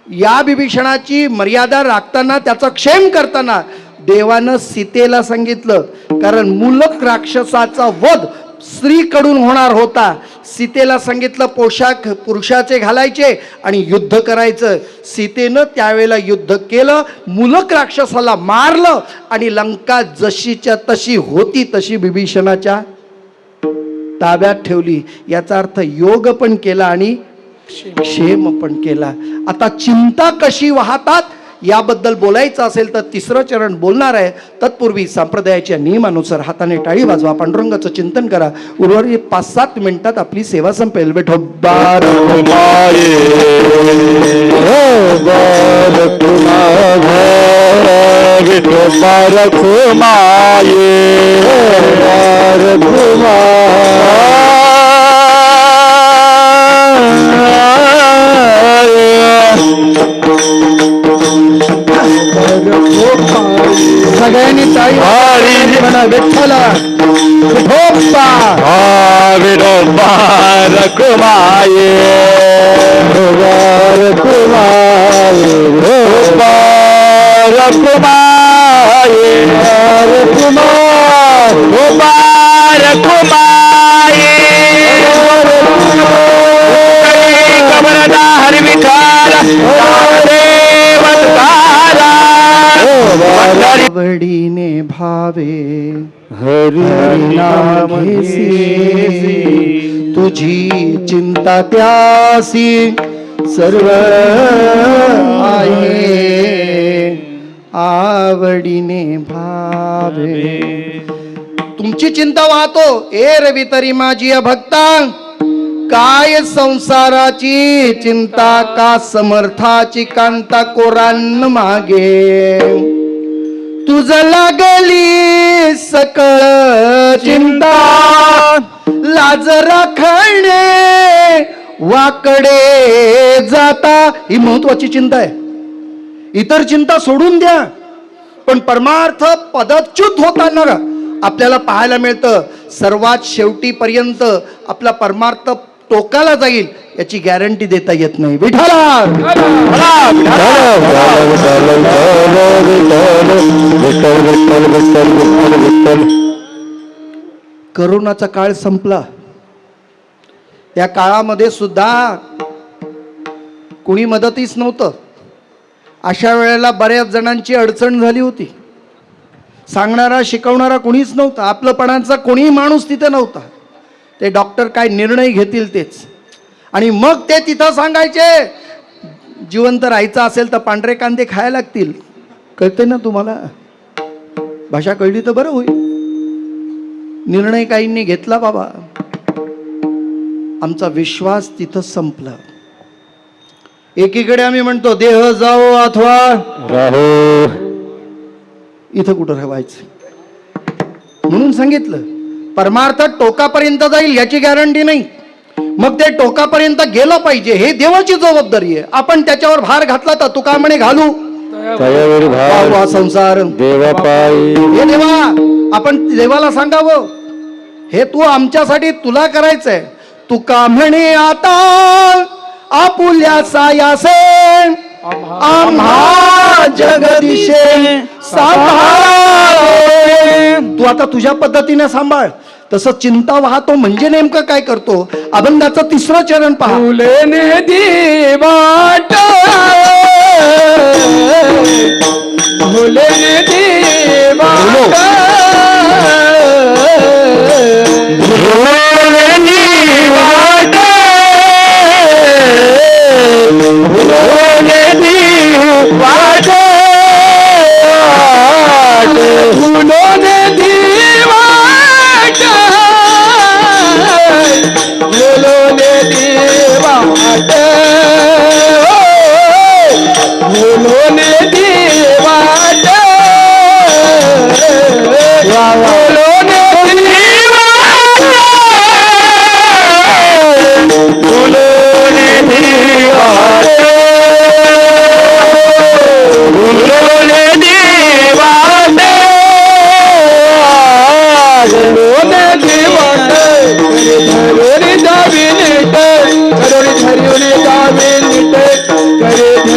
या बिभीषणाची मर्यादा राखताना, त्याचा क्षेम करताना देवानं सीतेला सांगितलं, कारण मुलक राक्षसाचा वध स्त्रीकडून होणार होता. सीतेला सांगितलं पोशाख पुरुषाचे घालायचे आणि युद्ध करायचं. सीतेनं त्यावेळेला युद्ध केलं, मुलक राक्षसाला मारलं आणि लंका जशीच्या तशी होती तशी बिभीषणाच्या ताब्यात ठेवली. याचा अर्थ योग पण केला आणि क्षेम पण केला. आता चिंता कशी वाहतात याबद्दल बोलायचं असेल तर तिसरं चरण बोलणार आहे. तत्पूर्वी संप्रदायाच्या नियमानुसार हाताने टाळी वाजवा, पांडुरंगाचं चिंतन करा. उर्वरित 5-7 मिनिटात आपली सेवा संपेल. बेठो सगळ्यांनी टाळी म्हणा. विठ्ठला विठोबा विठोबा रखुमाये रखुमाये विठोबा रखुमाये विठोबा रखुमाये कमरदा हरि विठाला आवडीने भावे हरि नाम घेसी, तुझी चिंता त्यासी सर्व आहे. आवडीने भावे तुमची चिंता वाहतो. ए रवी तरी माझी भक्ता, काय संसाराची चिंता का समर्थाची कांता कोरान मागे. तुझ लागली सकळ चिंता, लाज राखणे वाकडे जाता. ही महत्वाची चिंता आहे. इतर चिंता सोडून द्या, पण परमार्थ पदच्युत होताना आपल्याला पाहायला मिळतं. सर्वात शेवटीपर्यंत आपला परमार्थ टोकाला जाईल याची गॅरंटी देता येत नाही. विठाला करोनाचा काळ संपला. त्या काळामध्ये सुद्धा कुणी मदतीच नव्हतं. अशा वेळेला बऱ्याच जणांची अडचण झाली होती. सांगणारा शिकवणारा कोणीच नव्हता. आपलंपणाचा कोणीही माणूस तिथे नव्हता. ते डॉक्टर काय निर्णय घेतील तेच. आणि मग ते तिथं सांगायचे, जिवंत राहायचं असेल तर पांढरे कांदे खायला लागतील. कळते ना तुम्हाला? भाषा कळली तर बरं होईल. निर्णय काहींनी घेतला बाबा. आमचा विश्वास तिथं संपला. एकीकडे आम्ही म्हणतो देह जाओ अथवा राहो, इथं कुठं राहायचं म्हणून सांगितलं. परमार्थ टोकापर्यंत जाईल याची गॅरंटी नाही. मग ते टोकापर्यंत गेलं पाहिजे, हे देवाची जबाबदारी आहे. आपण त्याच्यावर भार घातला तर तू का म्हणे घालू तयावरी भार वा संसार. देवा पायी हे देवा, आपण देवाला सांगावं हे तू आमच्यासाठी तुला करायचंय. तू का म्हणे आता आपुल्या सायासे आम्हा जगदिशे सांभाळ. तू आता तुझ्या पद्धतीने सांभाळ. तसं चिंता वाहतो म्हणजे नेमकं काय करतो? अभंगाचं 3रं चरण पहा. फुलेने दिवाट फुलेने दिवाट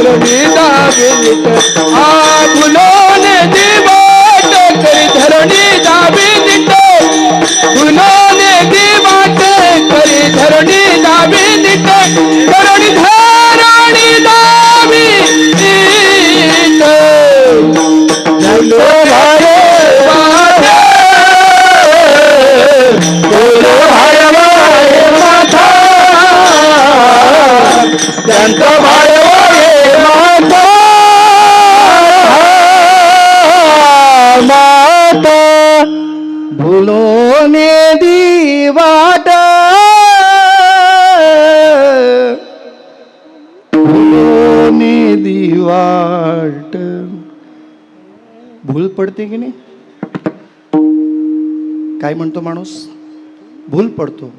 धरणी दाबी आ फुलोन दिवाट करी धरणी दाबी फुलोन दिवाट करी धरणी दाबी धरणी दाबी झंडो भारे बोलो भाई माथा झंडो भाई माथा माता भूलो ने दी वाट भूलो ने दी वाट भूल पडते की नाही? काय म्हणतो माणूस? भूल पडतो.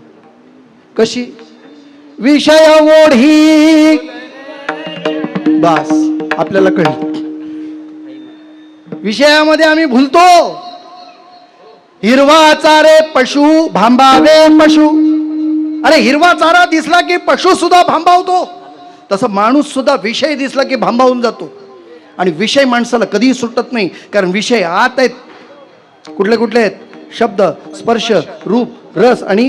कशी? विषय ओढी. बस आपल्याला कळलं. विषयामध्ये आम्ही भूलतो. हिरवा चारे पशु भांबावे पशु. अरे हिरवा चारा दिसला की पशु सुद्धा भांबावतो. तसं माणूस सुद्धा विषय दिसला की भांबावून जातो. आणि विषय माणसाला कधीही सुटत नाही, कारण विषय आत आहेत. कुठले कुठले आहेत? शब्द, स्पर्श, रूप, रस आणि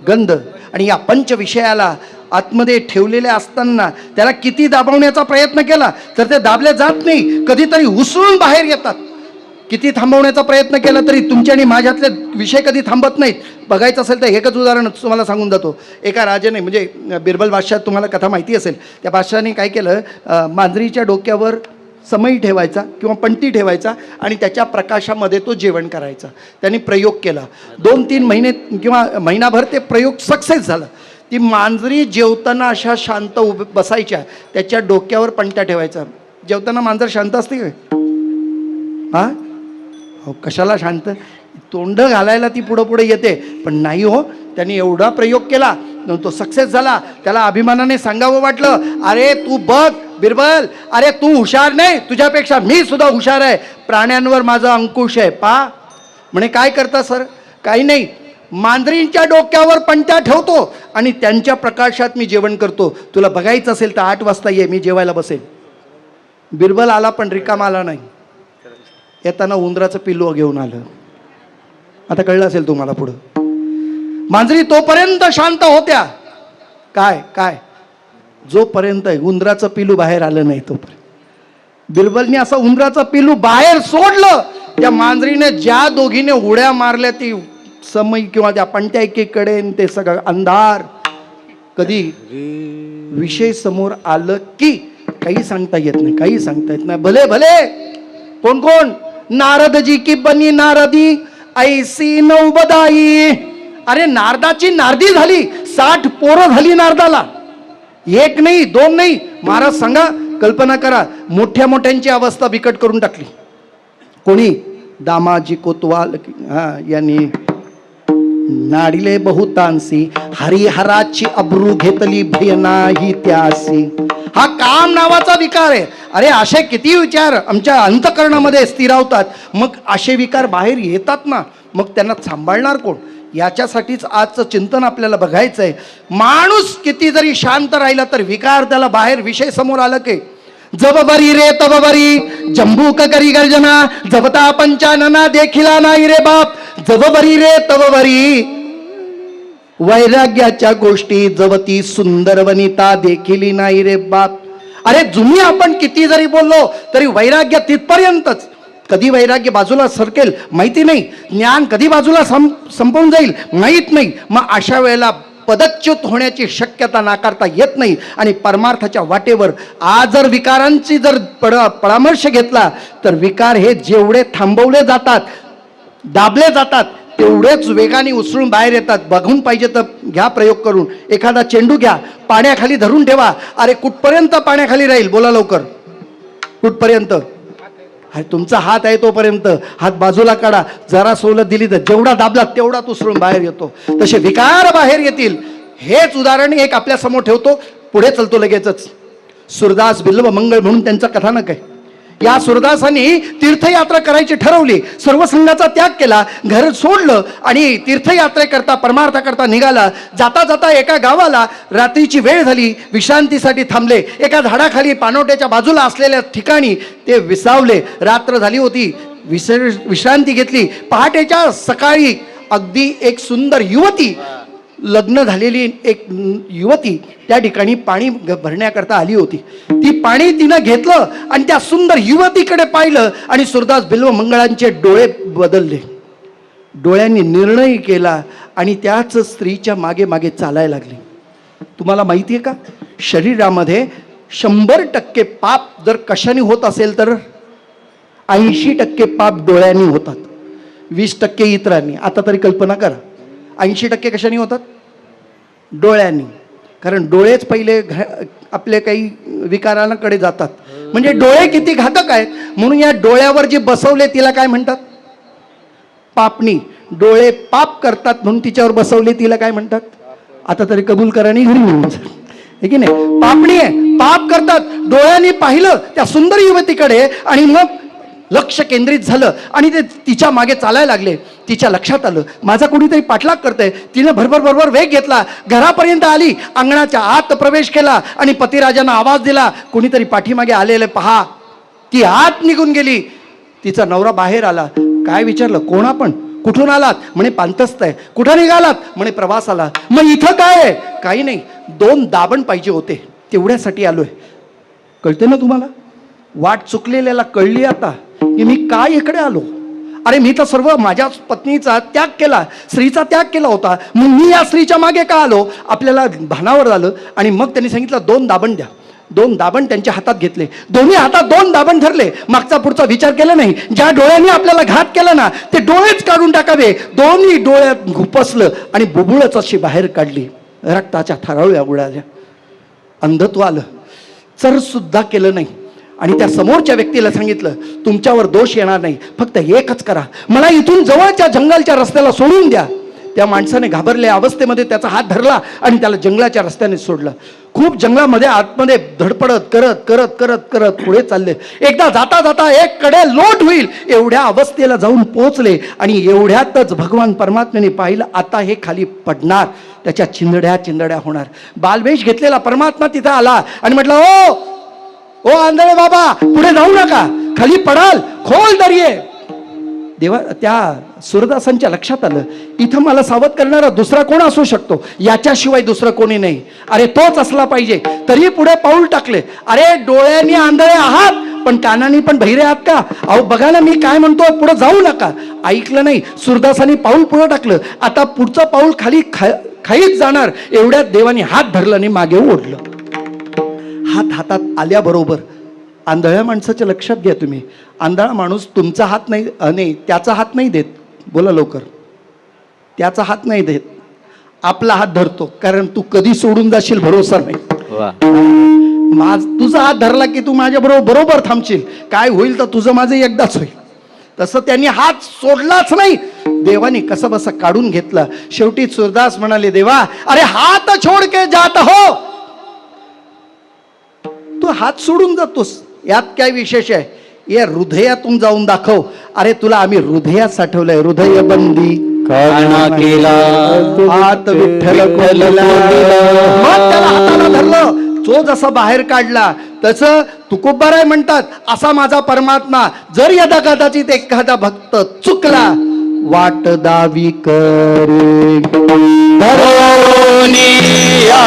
गंध. आणि या पंच विषयाला आतमध्ये ठेवलेले असताना त्याला किती दाबवण्याचा प्रयत्न केला तर ते दाबले जात नाही, कधीतरी उसळून बाहेर येतात. किती थांबवण्याचा प्रयत्न केला तरी तुमच्या आणि माझ्यातले विषय कधी थांबत नाहीत. बघायचं असेल तर एकच उदाहरण तुम्हाला सांगून जातो. एका राजाने, म्हणजे बिरबल बादशाह, तुम्हाला कथा माहिती असेल, त्या बादशाहाने काय केलं, मांजरीच्या डोक्यावर समई ठेवायचा किंवा पंटी ठेवायचा आणि त्याच्या प्रकाशामध्ये तो जेवण करायचा. त्यांनी प्रयोग केला. 2-3 महिने किंवा महिनाभर ते प्रयोग सक्सेस झाला. ती मांजरी जेवताना अशा शांत बसायच्या, त्याच्या डोक्यावर पंट्या ठेवायचा. जेवताना मांजर शांत असते काय? हां हो, कशाला शांत? तोंड घालायला ती पुढं पुढे येते, पण नाही हो. त्यांनी एवढा प्रयोग केला, तो सक्सेस झाला. त्याला अभिमानाने सांगावं वाटलं, अरे तू बघ बिरबल, अरे तू हुशार नाही, तुझ्यापेक्षा मी सुद्धा हुशार आहे. प्राण्यांवर माझा अंकुश आहे. म्हणे काय करता सर? काही नाही, मांजरींच्या डोक्यावर पंट्या ठेवतो आणि त्यांच्या प्रकाशात मी जेवण करतो. तुला बघायचं असेल तर 8 वाजता ये, मी जेवायला बसेल. बिरबल आला, पण रिकामा आला नाही. येताना उंदराचं पिल्लू घेऊन आलं. आता कळलं असेल तुम्हाला पुढं. मांजरी तोपर्यंत शांत होत्या. काय काय जोपर्यंत उंदराचं पिलू बाहेर आलं नाही तोपर्यंत. बिरबलने असं उंदराचं पिलू बाहेर सोडलं, त्या मांजरीने ज्या दोघीने उड्या मारल्या, ती समई किंवा त्या पंट्या एकीकडे, ते सगळं अंधार. कधी विषय समोर आलं की काही सांगता येत नाही, काही सांगता येत नाही. भले भले कोण कोण? नारदजी की बनी नारदी ऐसी नौबदाई. अरे नारदाची नारदी झाली, 60 पोरं झाली नारदाला. 1 नाही 2 नाही. महाराज सांगा, कल्पना करा, मोठ्या मोठ्यांची अवस्था बिकट करून टाकली. कोणी? दामाजी कोतवाल यांनी नाडिले बहुतांसी, हरिहराची अब्रू घेतली भय नाही त्यासी. हा काम नावाचा विकार आहे. अरे असे किती विचार आमच्या अंतःकरणामध्ये स्थिरावतात, मग असे विकार बाहेर येतात ना, मग त्यांना सांभाळणार कोण? याच्यासाठीच आजचं चिंतन आपल्याला बघायचं आहे. माणूस किती जरी शांत राहिला तर विकार त्याला बाहेर, विषय समोर आलं की जब बरी रे तब बरी, जंबूक करी गर्जना, जबता पंचानना देखिला नाही रे बाप. जब बरी रे तब बरी, वैराग्याच्या गोष्टी जवती सुंदर वनिता देखिली नाही रे बाप. अरे जुनी आपण किती जरी बोललो तरी वैराग्य तिथपर्यंतच. कधी वैराग्य बाजूला सरकेल माहिती नाही, ज्ञान कधी बाजूला संपवून जाईल माहीत नाही. मग अशा वेळेला पदच्युत होण्याची शक्यता नाकारता येत नाही. आणि परमार्थाच्या वाटेवर आज जर विकारांची जर परामर्श घेतला तर विकार हे जेवढे थांबवले जातात, दाबले जातात, तेवढेच वेगाने उसळून बाहेर येतात. बघून पाहिजे तर घ्या प्रयोग करून. एखादा चेंडू घ्या, पाण्याखाली धरून ठेवा. अरे कुठपर्यंत पाण्याखाली राहील? बोला लवकर. कुठपर्यंत? तुमचा हात आहे तोपर्यंत. हात बाजूला काढा, जरा सोलत दिली तर जेवढा दाबला तेवढा उसळून बाहेर येतो. तसे विकार बाहेर येतील. हेच उदाहरण एक आपल्या समोर ठेवतो, पुढे चलतो लगेचच. सुरदास बिल्व मंगळ म्हणून त्यांचं कथानक आहे. या सुरदासांनी तीर्थयात्रा करायची ठरवली, सर्व संघाचा त्याग केला, घर सोडलं आणि तीर्थयात्रेकरता परमार्थाकरता निघाला. जाता जाता एका गावाला रात्रीची वेळ झाली, विश्रांतीसाठी थांबले. एका झाडाखाली पानोट्याच्या बाजूला असलेल्या ठिकाणी ते विसावले. रात्र झाली होती, विश्रांती घेतली. पहाटेच्या सकाळी अगदी एक सुंदर युवती, लग्न झालेली एक युवती त्या ठिकाणी पाणी भरण्याकरता आली होती. ती पाणी तिनं घेतलं आणि त्या सुंदर युवतीकडे पाहिलं आणि सुरदास बिल्व मंगळांचे डोळे बदलले. डोळ्यांनी निर्णय केला आणि त्याच स्त्रीच्या मागे मागे चालायला लागले. तुम्हाला माहिती आहे का, शरीरामध्ये 100% पाप जर कशाने होत असेल तर 80% पाप डोळ्यांनी होतात, 20% इतरांनी. आता तरी कल्पना करा, 80% कशाने होतात? डोळ्यांनी. कारण डोळेच पहिले आपले काही विकारांकडे जातात. म्हणजे डोळे किती घातक आहेत. म्हणून या डोळ्यावर जे बसवले तिला काय म्हणतात? पापणी. डोळे पाप करतात म्हणून तिच्यावर बसवले तिला काय म्हणतात? आता तरी कबूल करा आणि घरी निघून जा. हे की नाही? पापणी आहे, पाप करतात. डोळ्यांनी पाहिलं त्या सुंदर युवतीकडे आणि मग लक्ष केंद्रित झालं आणि ते तिच्या मागे चालायला लागले. तिच्या लक्षात आलं माझा कोणीतरी पाठलाग करतंय. तिनं भरभर वेग घेतला, घरापर्यंत आली, अंगणाच्या आत प्रवेश केला आणि पतिराजांना आवाज दिला, कोणीतरी पाठीमागे आलेले पहा. ती आत निघून गेली. तिचा नवरा बाहेर आला. काय विचारलं, कोण आपण, कुठून आलात? म्हणे पांतस्त आहे. कुठं निघालात? म्हणे प्रवासाला. मग इथं काय आहे? काही नाही, 2 दाबण पाहिजे होते, तेवढ्यासाठी आलोय. कळते ना तुम्हाला? वाट चुकलेल्याला कळली आता की मी काय इकडे आलो. अरे मी तर सर्व माझ्या पत्नीचा त्याग केला, स्त्रीचा त्याग केला होता, मग मी या स्त्रीच्या मागे का आलो? आपल्याला भानावर आलं आणि मग त्यांनी सांगितलं 2 दाबण द्या. 2 दाबण त्यांच्या हातात घेतले. दोन्ही हातात 2 दाबण धरले. मागचा पुढचा विचार केला नाही. ज्या डोळ्यांनी आपल्याला घात केला ना ते डोळेच काढून टाकावे. दोन्ही डोळ्यात घुपसलं आणि बुबुळच अशी बाहेर काढली. रक्ताच्या थरावळ्या उडाल्या. अंधत्व आलं. चर सुद्धा केलं नाही. आणि त्या समोरच्या व्यक्तीला सांगितलं तुमच्यावर दोष येणार नाही, फक्त एकच करा, मला इथून जवळच्या जंगलच्या रस्त्याला सोडून द्या. त्या माणसाने घाबरल्या अवस्थेमध्ये त्याचा हात धरला आणि त्याला जंगलाच्या रस्त्याने सोडलं. खूप जंगलामध्ये आतमध्ये धडपडत करत करत करत करत पुढे चालले. एकदा जाता जाता एक कडे लोट होईल एवढ्या अवस्थेला जाऊन पोहोचले आणि एवढ्यातच भगवान परमात्म्याने पाहिलं आता हे खाली पडणार, त्याच्या चिंधड्या चिंधड्या होणार. बालवेश घेतलेला परमात्मा तिथं आला आणि म्हटलं ओ आंधळे बाबा, पुढे जाऊ नका, खाली पडाल, खोल दरी आहे. देवा त्या सुरदासांच्या लक्षात आलं इथं मला सावध करणारा दुसरा कोण असू शकतो, याच्याशिवाय दुसरं कोणी नाही. अरे तोच असला पाहिजे. तरी पुढे पाऊल टाकले. अरे डोळ्यांनी आंधळे आहात पण कानांनी पण बहिरे आहात का? अहो बघा ना मी काय म्हणतो, पुढे जाऊ नका. ऐकलं नाही. सुरदासांनी पाऊल पुढे टाकलं. आता पुढचं पाऊल खाली खाईच जाणार. एवढ्यात देवाने हात धरलं आणि मागे ओढलं. हात हातात आल्याबरोबर आंधळ्या माणसाच्या लक्षात घ्या तुम्ही, आंधळा माणूस तुमचा हात नाही त्याचा हात नाही देत. बोला लवकर. त्याचा हात नाही देत, आपला हात धरतो. कारण तू कधी सोडून जाशील भरोसा नाही. तुझा हात धरला की तू माझ्या बरोबर थांबशील. काय होईल तर तुझं माझं एकदाच होईल. तसं त्यांनी हात सोडलाच नाही. देवाने कसं बसं काढून घेतला. शेवटी सुरदास म्हणाले देवा अरे हात छोड के जात हो, तू हात सोडून जातोस यात काय विशेष आहे? या हृदयातून जाऊन दाखव. अरे तुला आम्ही हृदयात साठवलंय. हृदय बंदी कारणा केला हात विठ्ठल कोंडला. मग त्याला हाताला धरलं. तो जसा बाहेर काढला तसं तुकोबाराय म्हणतात असा माझा परमात्मा. जर यदा कदाचित एखादा भक्त चुकला वाट दावी करे धरोनिया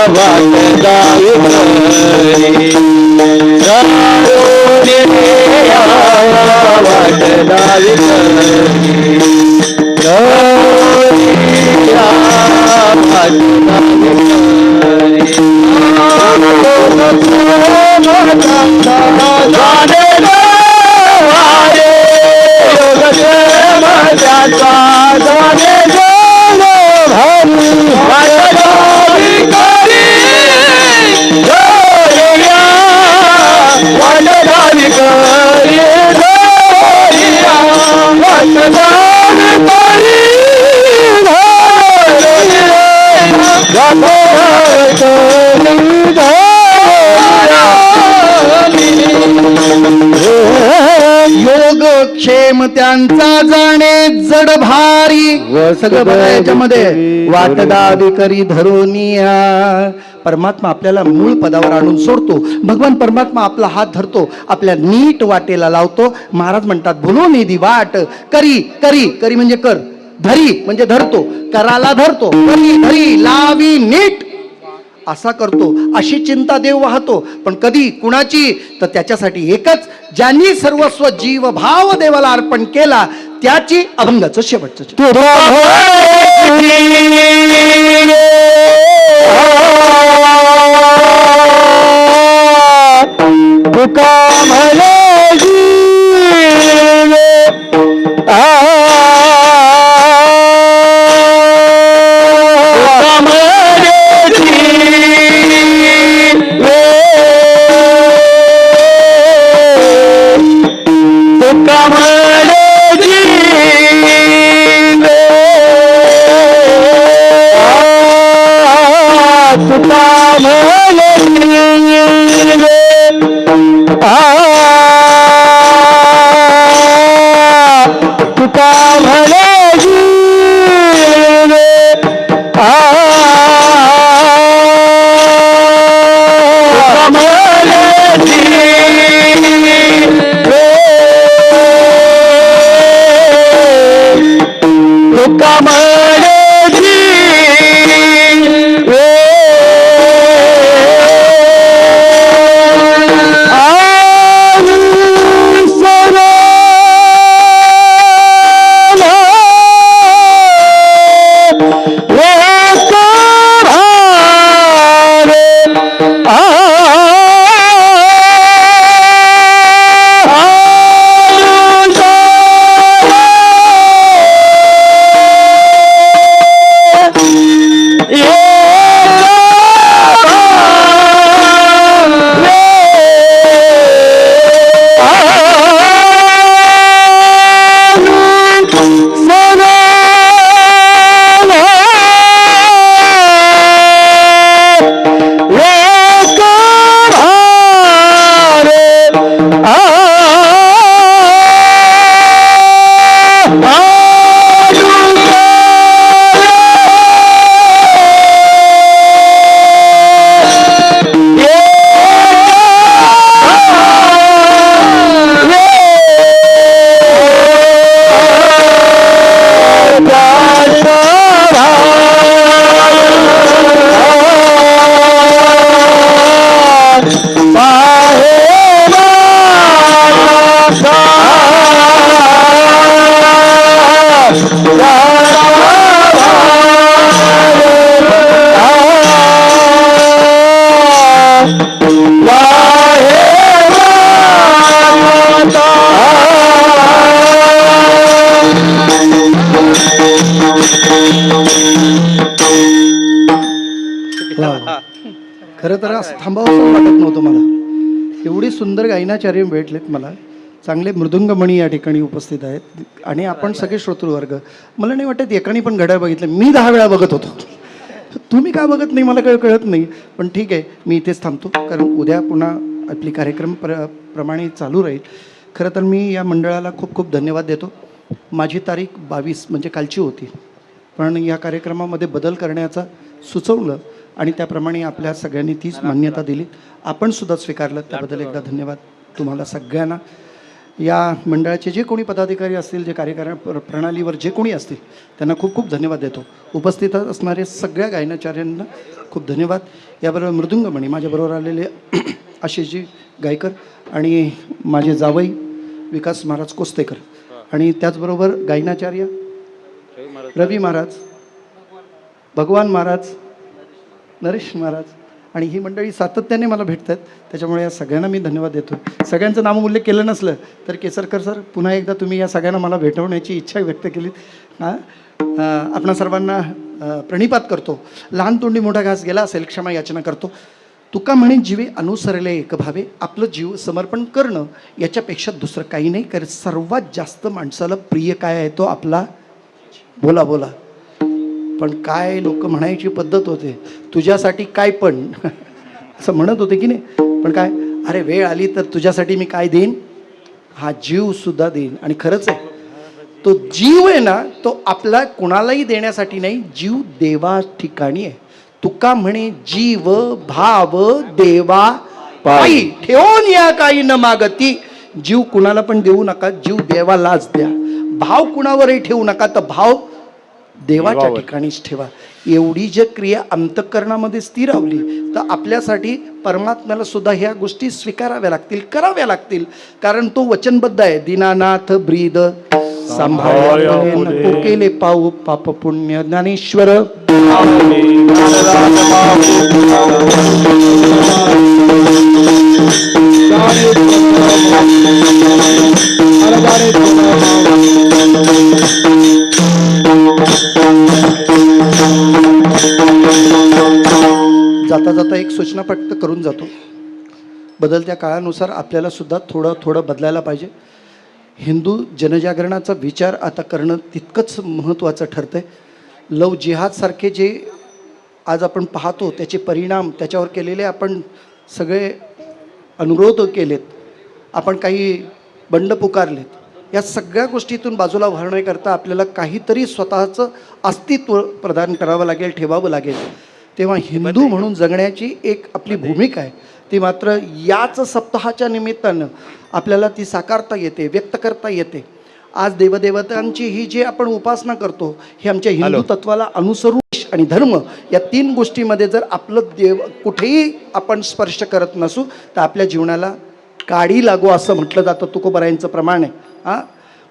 वाट दावी करे, धरोनिया वाट दावी करे, धरोनिया वाट दावी करे. जाने लो वारे योग मजाचा, जाने लो भारी वाट दावी करे, धरोनिया वाट दावी करे, धरोनिया वाट दावी करे, धरोनिया प्रेम त्यांचा जाणे जड भारी सगळं बघा याच्यामध्ये वाट दावी करी धरोनिया. परमात्मा आपल्याला मूळ पदावर आणून सोडतो. भगवान परमात्मा आपला हात धरतो, आपल्या नीट वाटेला लावतो. महाराज म्हणतात भुलो निधी वाट करी करी करी म्हणजे कर, धरी म्हणजे धरतो, कराला धरतो, करी धरी लावी नीट असा करतो. अशी चिंता देव वाहतो. पण कधी कुणाची? तर त्याच्यासाठी एकच, ज्यांनी सर्वस्व जीव भाव देवाला अर्पण केला त्याची अभंगाचं शेवटचं खरं तर असं थांबावं वाटत नव्हतं मला. एवढी सुंदर गायनाचार्य भेटलेत मला. चांगले मृदुंगमणी या ठिकाणी उपस्थित आहेत आणि आपण सगळे श्रोतृवर्ग. मला नाही वाटत एकाने पण घड्याळ बघितलं. मी 10 वेळा बघत होतो. तुम्ही का बघत नाही मला कळत नाही. पण ठीक आहे, मी इथेच थांबतो कारण उद्या पुन्हा आपली कार्यक्रम प्रमाणे चालू राहील. खरं तर मी या मंडळाला खूप खूप धन्यवाद देतो. माझी तारीख 22 म्हणजे कालची होती, पण या कार्यक्रमामध्ये बदल करण्याचा सुचवलं आणि त्याप्रमाणे आपल्या सगळ्यांनी तीच मान्यता दिली. आपण सुद्धा स्वीकारलं, त्याबद्दल एकदा धन्यवाद तुम्हाला सगळ्यांना. या मंडळाचे जे कोणी पदाधिकारी असतील, जे कार्यक्रम प्रणालीवर जे कोणी असतील, त्यांना खूप खूप धन्यवाद देतो. उपस्थित असणारे सगळ्या गायनाचार्यांना खूप धन्यवाद. याबरोबर मृदुंगमणी माझ्याबरोबर आलेले आशिषजी गायकर आणि माझे जावई विकास महाराज कोस्तेकर आणि त्याचबरोबर गायनाचार्य रवी महाराज, भगवान महाराज, नरेश महाराज आणि ही मंडळी सातत्याने मला भेटतात. त्याच्यामुळे या सगळ्यांना मी धन्यवाद देतो. सगळ्यांचं नामोल्लेख केलं नसलं तर केसरकर सर पुन्हा एकदा तुम्ही या सगळ्यांना मला भेटवण्याची इच्छा व्यक्त केली. आपणा सर्वांना प्रणिपात करतो. लहान तोंडी मोठा घास गेला असेल क्षमा याचना करतो. तुका म्हणे जीवे अनुसरले एक भावे, आपलं जीव समर्पण करणं याच्यापेक्षा दुसरं काही नाही. कारण सर्वात जास्त माणसाला प्रिय काय आहे तो आपला बोला बोला. पण काय लोक म्हणायची पद्धत होते, तुझ्यासाठी काय पण असं म्हणत होते की नाही. पण काय, अरे वेळ आली तर तुझ्यासाठी मी काय देईन, हा जीव सुद्धा देईन. आणि खरंच आहे, तो जीव आहे ना, तो आपला कोणालाही देण्यासाठी नाही, जीव देवा ठिकाणी आहे. तुका म्हणे जीव भाव देवा पायी, ठेवून या काही न मागती. जीव कुणाला पण देऊ नका, जीव देवालाच द्या. भाव कुणावरही ठेवू नका, तर भाव देवाच्या ठिकाणीच ठेवा. एवढी जर क्रिया अंतःकरणामध्ये स्थिरावली तर आपल्यासाठी परमात्म्याला सुद्धा ह्या गोष्टी स्वीकाराव्या लागतील, कराव्या लागतील. कारण तो वचनबद्ध आहे, दीनानाथ ब्रीद सांभाळ्या नको केले पाऊ पाप पुण्य. ज्ञानेश्वर जाता जाता एक सूचना फक्त करून जातो. बदलत्या काळानुसार आपल्याला सुद्धा थोडं थोडं बदलायला पाहिजे. हिंदू जनजागरणाचा विचार आता करणं तितकंच महत्त्वाचं ठरतं आहे. लव जिहादसारखे जे आज आपण पाहतो त्याचे परिणाम, त्याच्यावर केलेले आपण सगळे अनुरोध केलेत, आपण काही बंड पुकारलेत, या सगळ्या गोष्टीतून बाजूला व्हावण्याकरता आपल्याला काहीतरी स्वतःचं अस्तित्व प्रदान करावं लागेल, ठेवावं लागेल. तेव्हा हिंदू म्हणून जगण्याची एक आपली भूमिका आहे, ती मात्र याच सप्ताहाच्या निमित्तानं आपल्याला ती साकारता येते, व्यक्त करता येते. आज देवदेवतांची ही जी आपण उपासना करतो, हे आमच्या हिंदू तत्वाला अनुसरून आणि धर्म या तीन गोष्टीमध्ये जर आपलं देव कुठेही आपण स्पर्श करत नसू तर आपल्या जीवनाला काडी लागो असं म्हटलं जातं, तुकोबरायांचं प्रमाण आहे. हां,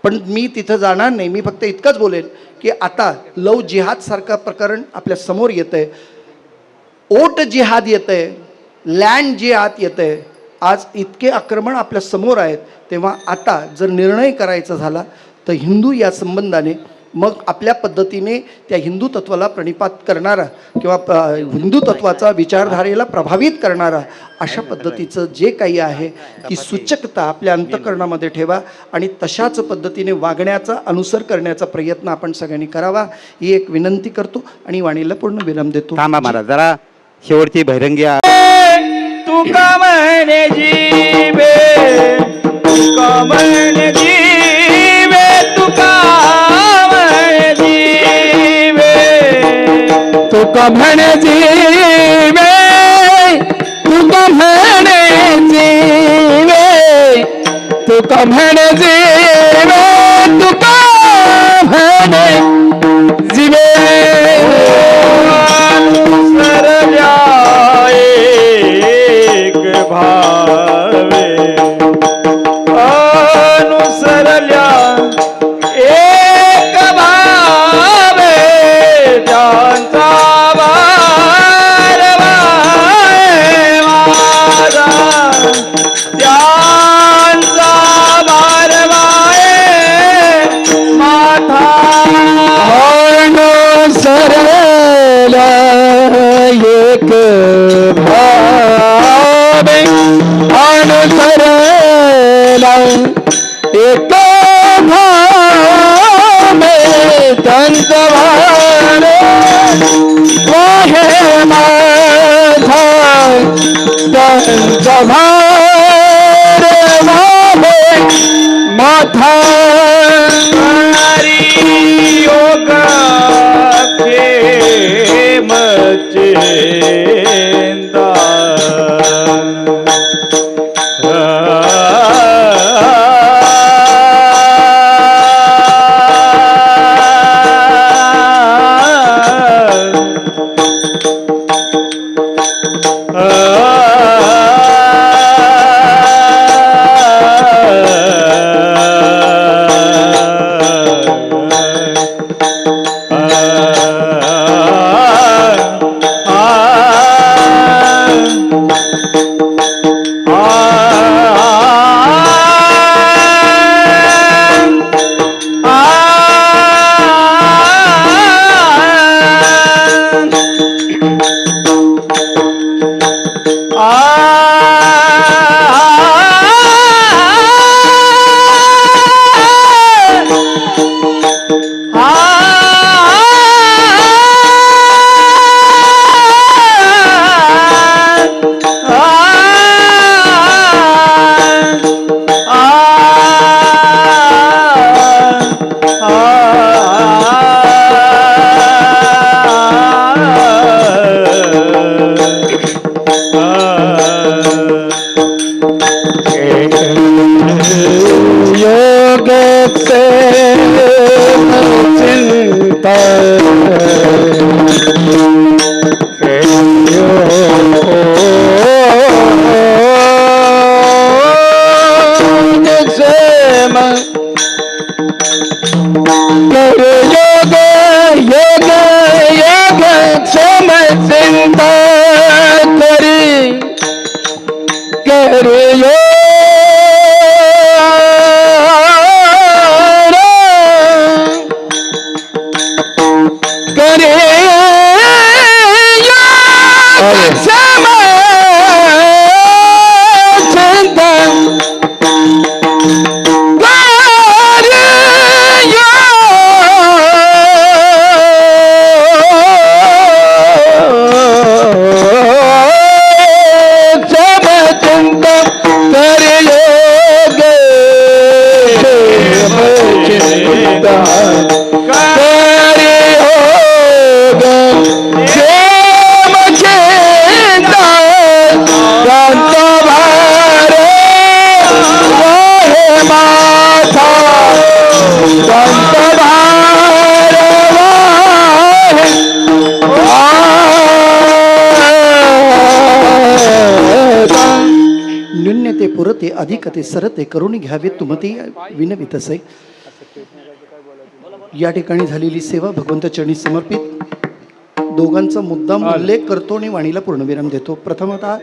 पण मी तिथं जाणार नाही. मी फक्त इतकंच बोलेन की आता लव जिहादसारखं प्रकरण आपल्या समोर येतं आहे, ओट जिहाद येतं आहे, लँड जिहाद येतं आहे. आज इतके आक्रमण आपल्या समोर आहेत. तेव्हा आता जर निर्णय करायचा झाला तर हिंदू या संबंधाने मग आपल्या पद्धतीने त्या हिंदू तत्वाला प्रणिपात करणारा किंवा हिंदू तत्वाचा विचारधारेला प्रभावित करणारा अशा पद्धतीचं जे काही आहे ती सूचकता आपल्या अंतःकरणामध्ये ठेवा आणि तशाच पद्धतीने वागण्याचा, अनुसर करण्याचा प्रयत्न आपण सगळ्यांनी करावा, ही एक विनंती करतो आणि वाणीला पूर्ण विराम देतो. थांबा महाराज, जरा शेवटची भैरंगी तुका म्हणे जीवे, तुका म्हणे जीवे, तुका म्हणे जीवे, तुका म्हणे जीवे, तुका म्हणे जीवे, तुका म्हणे जीवे, तुका म्हणे जीवे. सरल्या एक भावे, अनुसरल्या एक भावे, त्यांचा बारवाय माझा, त्यांचा बारवाय माथा. अनुसरल्या एक भावे, अनुसरला एक भावे, त्यांचा भारे वाहे माझा, त्यांचा भारे वाहे माथा. योग मचेंदा योग से चिंता योग योग योग सम चिंता करी करियो न्यून्यते पुरते अधिकते सरते करून घ्यावे तुमते विनवितसे. या ठिकाणी झालेली सेवा भगवंत चरणी समर्पित. दोघांचा मुद्दाम उल्लेख करतो आणि वाणीला पूर्णविराम देतो. प्रथमतः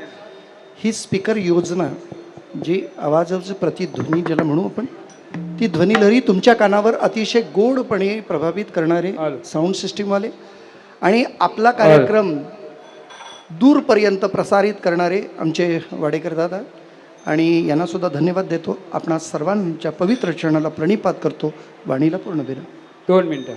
ही स्पीकर योजना जी आवाजाचं प्रतिध्वनी ज्याला म्हणू आपण, ती ध्वनिलहरी तुमच्या कानावर अतिशय गोडपणे प्रभावित करणारे साऊंड सिस्टीमवाले आणि आपला कार्यक्रम दूरपर्यंत प्रसारित करणारे आमचे वाडेकर दादा, आणि यांना सुद्धा धन्यवाद देतो. आपणा सर्वांच्या पवित्र चरणाला प्रणिपात करतो. वाणीला पूर्ण विराम. 2 मिनिटं.